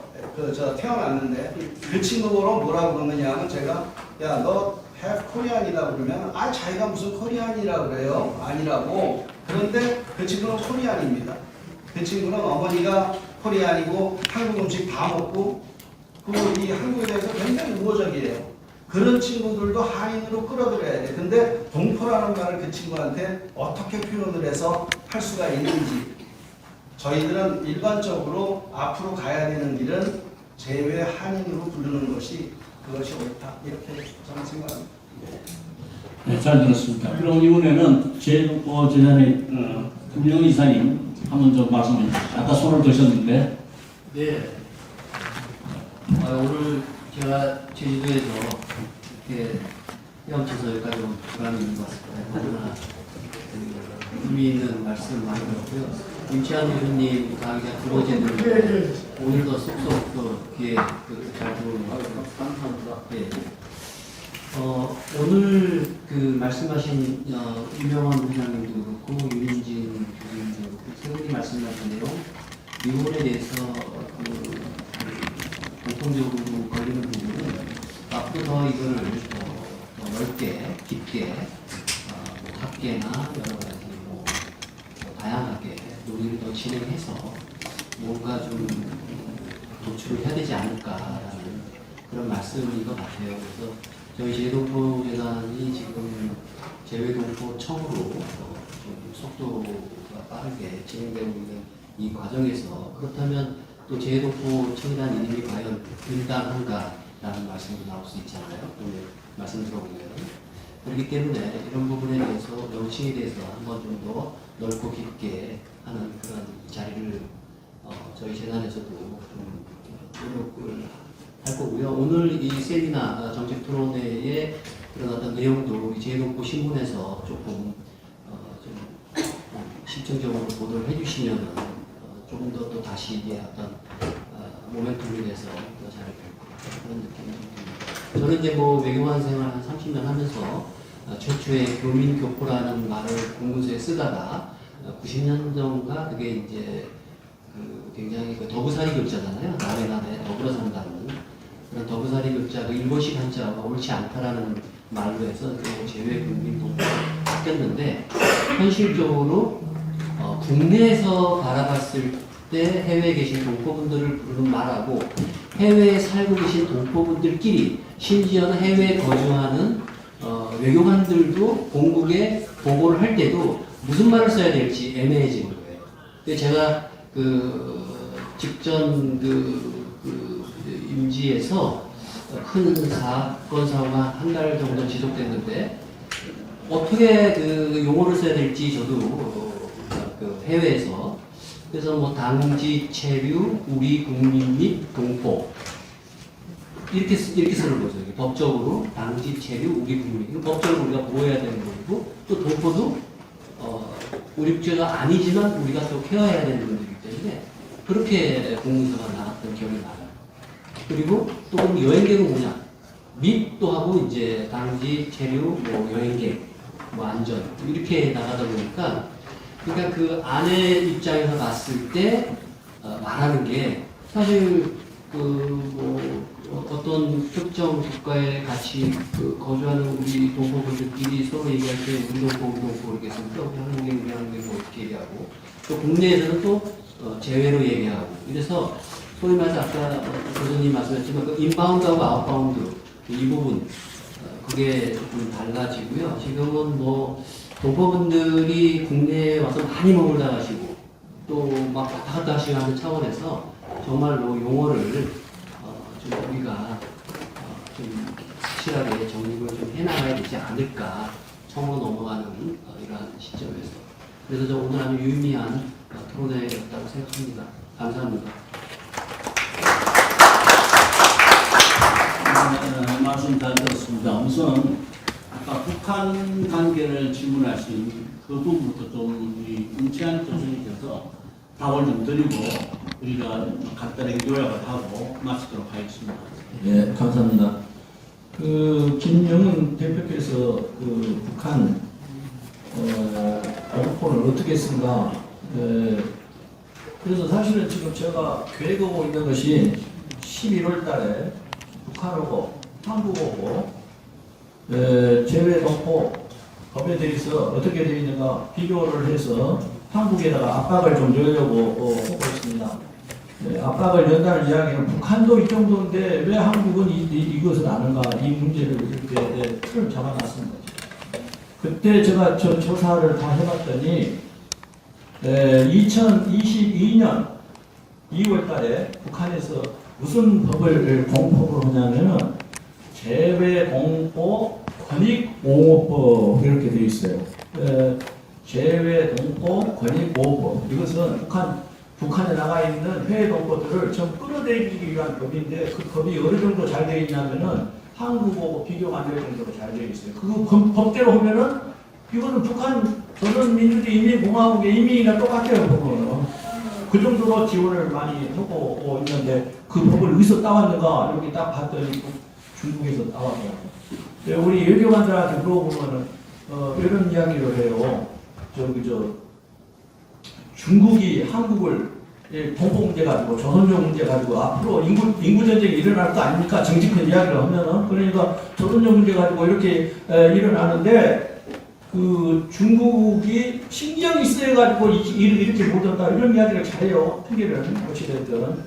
태어났는데 그 친구로 뭐라고 그러느냐 하면 제가 야 너 half 코리안이다 그러면 자기가 무슨 코리안이라 그래요? 아니라고. 그런데 그 친구는 코리안입니다. 그 친구는 어머니가 코리안이고 한국 음식 다 먹고 이 한국에 대해서 굉장히 우호적이에요. 그런 친구들도 한인으로 끌어들여야 돼. 근데 동포라는 말을 그 친구한테 어떻게 표현을 해서 할 수가 있는지 저희들은 일반적으로 앞으로 가야 되는 길은 재외 한인으로 부르는 것이 그것이 옳다. 이렇게 저는 생각합니다. 네, 잘 들었습니다. 그럼 이번에는 제동포 재단의 금영 이사님 한번 좀 말씀해 주시죠. 아까 손을 드셨는데. 네. 오늘 제가 제주도에서 이렇게 헤엄쳐서 여기까지 온 보람이 있는 것 같습니다. 너무나 의미 있는 말씀을 많이 들었고요. 임치환 교수님 강의가 두 번째는 오늘도 쏙쏙 또 귀에 잘 들어오는 것 같아요. 감사합니다. 네. 오늘 그 말씀하신 유명한 회장님도 그렇고 유민진 교수님도 그렇고 세 분이 말씀하신 내용 이 부분에 대해서 공통적으로 걸리는 부분은 앞으로 더 이걸 더 넓게 깊게 학계나 여러 가지 다양하게 논의를 더 진행해서 뭔가 좀 도출을 해야 되지 않을까라는 그런 말씀인 것 같아요. 그래서 저희 제동포 재단이 지금 재외동포청으로 좀 속도가 빠르게 진행되고 있는 이 과정에서 그렇다면 또 재외동포청이라는 이름이 과연 일당한가라는 말씀도 나올 수 있잖아요. 오늘 말씀 들어보면 그렇기 때문에 이런 부분에 대해서 명칭에 대해서 한번 좀 더 넓고 깊게 하는 그런 자리를 저희 재단에서도 좀 노력을 할 거고요. 오늘 이 세미나 정책 토론회의 그런 어떤 내용도 우리 재외동포 신문에서 조금 좀 심층적으로 보도를 해주시면 조금 더 또 다시 이게 어떤 모멘텀이 돼서 더 잘할 그런 느낌이 듭니다. 저는 이제 뭐 외교관 생활 한 30년 하면서 최초의 교민교포라는 말을 공문서에 쓰다가 90년도인가 그게 이제 굉장히 더부살이 글자잖아요. 남의 더불어 산다는 그런 더부살이 글자, 일본식 한자가 옳지 않다라는 말로 해서 재외 국민동포가 바뀌었는데 현실적으로 국내에서 바라봤을 때 해외에 계신 동포분들을 부르는 말하고 해외에 살고 계신 동포분들끼리 심지어는 해외에 거주하는 외교관들도 공국에 보고를 할 때도 무슨 말을 써야 될지 애매해지는 거예요. 근데 제가 직전 임지에서 큰 사고가 한 달 정도 지속됐는데 어떻게 용어를 써야 될지 저도 해외에서 그래서 뭐 당지, 체류, 우리 국민 및 동포 이렇게 쓰는 거죠. 법적으로 당지, 체류, 우리 국민 법적으로 우리가 보호해야 되는 거고 또 동포도 우리 국제가 아니지만 우리가 또 케어해야 되는 분들이기 때문에 그렇게 공문서가 나왔던 기억이 나요. 그리고 또 여행객은 뭐냐? 및도 하고 이제 당지, 체류, 뭐 여행객, 뭐 안전 이렇게 나가다 보니까 그러니까 그 아내 입장에서 봤을 때 말하는 게 사실 어떤 특정 국가에 같이 거주하는 우리 동포분들끼리 서로 얘기할 때 우리 동포 이렇게 해서 한국인 뭐 이렇게 얘기하고 또 국내에서는 또 제외로 얘기하고 이래서 소위 말해서 아까 교수님 말씀하셨지만 그 인바운드하고 아웃바운드 이 부분 그게 조금 달라지고요. 지금은 뭐 동포분들이 국내에 와서 많이 머물다 가시고 또 막 왔다 갔다 하시고 하는 차원에서 정말로 용어를 좀 우리가 좀 확실하게 정립을 좀 해나가야 되지 않을까 청으로 넘어가는 이러한 시점에서 그래서 저 오늘 아주 유의미한 토론회였다고 생각합니다. 감사합니다. 말씀 잘 들었습니다. 우선 아까 북한 관계를 질문하신 그 부분부터 좀 우리 임치환 교수님께서 답을 좀 드리고 우리가 간단하게 요약을 하고 마치도록 하겠습니다. 네, 감사합니다. 김영은 대표께서 북한 어부폰을 어떻게 쓴가 그래서 사실은 지금 제가 계획하고 있는 것이 11월 달에 북한하고 한국하고 제외 동포 법에 대해서 어떻게 되어 있는가 비교를 해서 한국에다가 압박을 좀 넣으려고 하고 있습니다. 압박을 연다는 이야기는 북한도 이 정도인데 왜 한국은 이것을 아는가 이 문제를 이렇게 틀을 잡아놨습니다. 그때 제가 조사를 다 해봤더니 2022년 2월 달에 북한에서 무슨 법을 공포를 하냐면은 재외동포 권익보호법 이렇게 되어 있어요. 재외동포 권익보호법 이것은 북한에 나가 있는 해외 동포들을 좀 끌어들이기 위한 법인데 그 법이 어느 정도 잘 되어 있냐면은 한국하고 비교가 안 될 정도로 잘 되어 있어요. 그 법대로 하면은 이거는 북한 조선민주주의 인민공화국의 인민이나 똑같아요. 법은. 그 정도로 지원을 많이 하고 있는데 그 법을 어디서 따왔는가 여기 딱 봤더니 중국에서 따왔더라고요. 우리 외교관들한테 물어보면은 이런 이야기를 해요. 중국이 한국을 동포 문제 가지고 조선족 문제 가지고 앞으로 인구 전쟁이 일어날 거 아닙니까? 정직한 이야기를 하면은 그러니까 조선족 문제 가지고 이렇게 일어나는데 그 중국이 신경이 쓰여가지고 이렇게 못한다 이런 이야기를 잘해요. 핑계를 어찌됐든.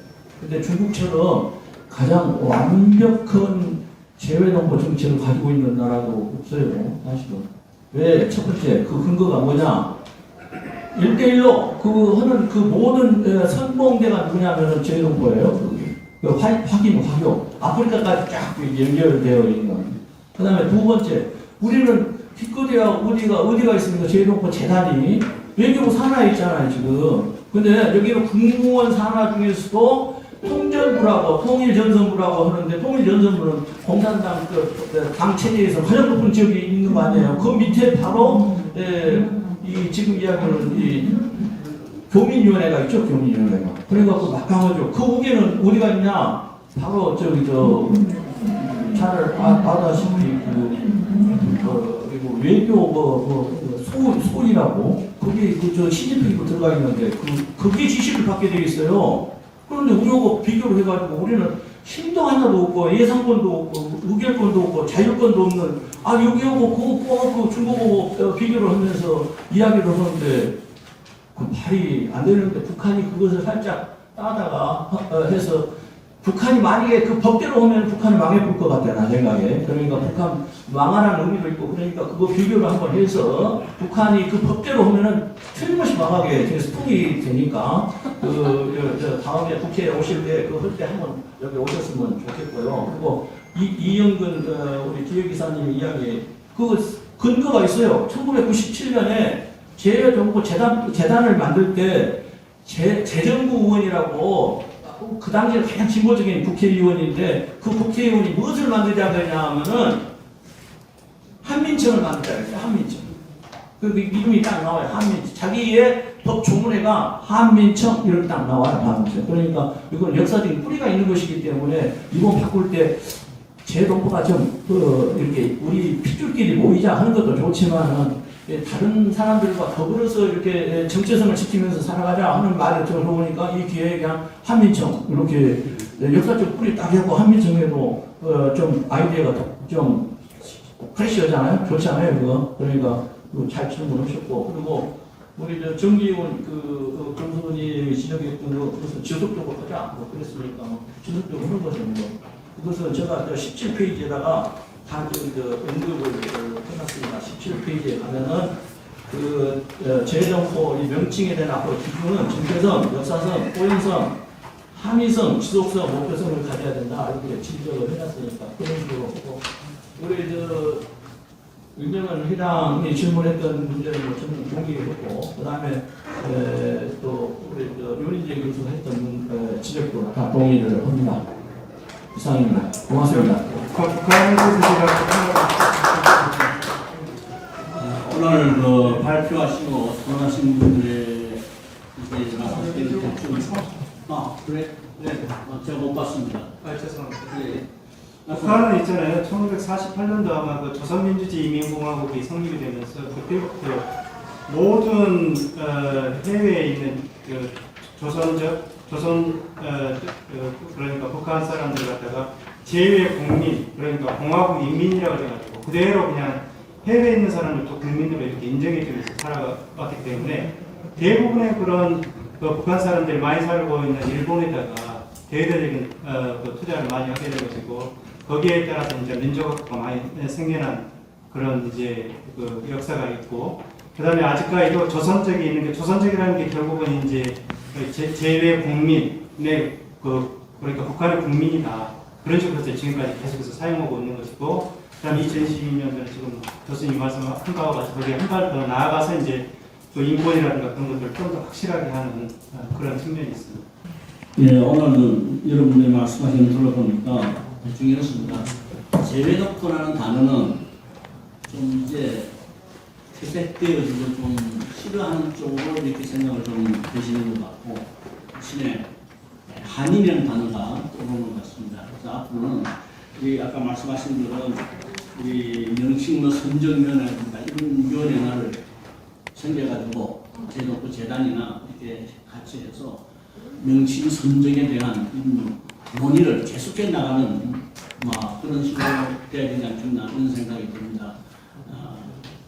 근데 중국처럼 가장 완벽한 재외동포 정책을 가지고 있는 나라도 없어요. 사실은. 왜? 첫 번째 그 근거가 뭐냐? 1대1로 그 하는 그 모든 선봉대가 누구냐면은 재외동포예요. 그 화교. 아프리카까지 쫙 연결되어 있는. 그 다음에 두 번째, 우리는 기껏해야 어디가 있습니까? 재외동포 재단이 외교부 산하에 있잖아요, 지금. 근데 여기는 국무원 산하 중에서도 통전부라고, 통일전선부라고 하는데, 통일전선부는 공산당 당 체제에서 가장 높은 지역이 있는 거 아니에요? 그 밑에 바로, 지금 이야기하는 이 교민위원회가 있죠, 교민위원회가. 그러니까 그 막강하죠. 그 후계는 어디가 있냐? 바로 잘 아다시피 그리고 외교 소이라고 거기 시진핑도 들어가 있는데 그게 지시를 받게 돼 있어요. 그런데 우리하고 비교를 해가지고 우리는 힘도 하나도 없고 예산권도 없고 의결권도 없고 자율권도 없는 여기하고 그거 중국하고 비교를 하면서 이야기를 하는데 그 말이 안 되는데 북한이 그것을 살짝 따다가 해서 북한이 만약에 그 법대로 하면 북한이 망해볼 것 같아, 나 생각에. 그러니까 북한 망하라는 의미도 있고, 그러니까 그거 비교를 한번 해서 북한이 그 법대로 하면은 틀림없이 망하게 돼서 통이 되니까, 다음에 국회에 오실 때, 그거 할 때 한번 여기 오셨으면 좋겠고요. 그리고 이영근, 우리 기획이사님 이야기, 그 근거가 있어요. 1997년에 재외동포 재단을 만들 때, 재정부 의원이라고 그 당시에 가장 진보적인 국회의원인데 그 국회의원이 무엇을 만들자고 했냐면은 한민청을 만들자고 했어요. 한민청. 그 이름이 딱 나와요. 한민청. 자기의 법 조문회가 한민청 이렇게 딱 나와요. 한민청. 그러니까 이건 역사적인 뿌리가 있는 것이기 때문에 이번 바꿀 때 재동포가 좀 이렇게 우리 핏줄끼리 모이자 하는 것도 좋지만은 다른 사람들과 더불어서 이렇게 정체성을 지키면서 살아가자 하는 말을 들어보니까 이 기회에 그냥 한민청 이렇게 역사적 뿌리 딱 해고 한민청에도 좀 아이디어가 좀 프레시하잖아요. 좋잖아요. 그거. 그러니까 잘 질문하셨고 그리고 우리 정기훈 금수원이 지적했던 거 그것은 지속적으로 하자 뭐 그랬으니까 지속적으로 하는 거죠. 그것은 제가 17페이지에다가 다 언급을 해놨습니다. 17페이지에 가면은 재외동포 명칭에 대한 앞으로 기준은 정체성, 역사성, 포용성, 함의성, 지속성, 목표성을 가져야 된다. 이렇게 지적을 해놨으니까 그런 식으로 하고 우리 윤영은 회장이 질문했던 문제는 저는 동의했고 그 다음에 또 우리 윤인재 교수가 했던 지적도 다 동의를 합니다. 이상입니다. 고맙습니다. 오늘 발표하시고 돌아가신 분들의 이제 말씀드리는 대충 그래? 네. 제가 못 봤습니다. 죄송합니다. 네. 북한은 있잖아요. 1948년도 아마 그 조선민주주의 인민공화국이 성립이 되면서 그때부터 모든 해외에 있는 그러니까 북한 사람들 갖다가 제외 국민 그러니까 공화국 인민이라고 해가지고 그대로 그냥 해외에 있는 사람들도 국민으로 이렇게 인정해주면서 살아왔기 때문에 대부분의 그런 그 북한 사람들이 많이 살고 있는 일본에다가 대대적인 그 투자를 많이 하게 된 것이고 거기에 따라서 이제 민족학가 많이 생겨난 그런 이제 그 역사가 있고 그다음에 아직까지도 조선적이 있는 게 조선적이라는 게 결국은 이제 제외 국민의 그러니까 북한의 국민이다 그런 식으로 해서 지금까지 계속해서 사용하고 있는 것이고 그다음에 2022년도에 지금 교수님 말씀한 바와 같이 거기에 한 발 더 나아가서 이제 그 인권이라든가 그런 것들을 좀 더 확실하게 하는 그런 측면이 있습니다. 예, 오늘 여러분들이 말씀하신 걸 들어보니까 대충 이렇습니다. 제외독도라는 단어는 좀 이제 퇴색되어지고 좀 싫어하는 쪽으로 이렇게 생각을 좀 되시는 것 같고 대신에 한이라는 단어가 떠오르는 것 같습니다. 그래서 앞으로는 우리 아까 말씀하신 것은 우리 명칭 선정위원회라든가 이런 위원회를 생겨가지고 제독도 재단이나 이렇게 같이 해서 명칭 선정에 대한 논의를 계속해 나가는 그런 식으로 돼야 되지 않겠나 이런 생각이 듭니다.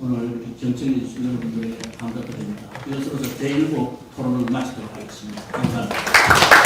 오늘 이렇게 경청해 주신 여러분들에게 감사드립니다. 이것으로서 제1부 토론을 마치도록 하겠습니다. 감사합니다.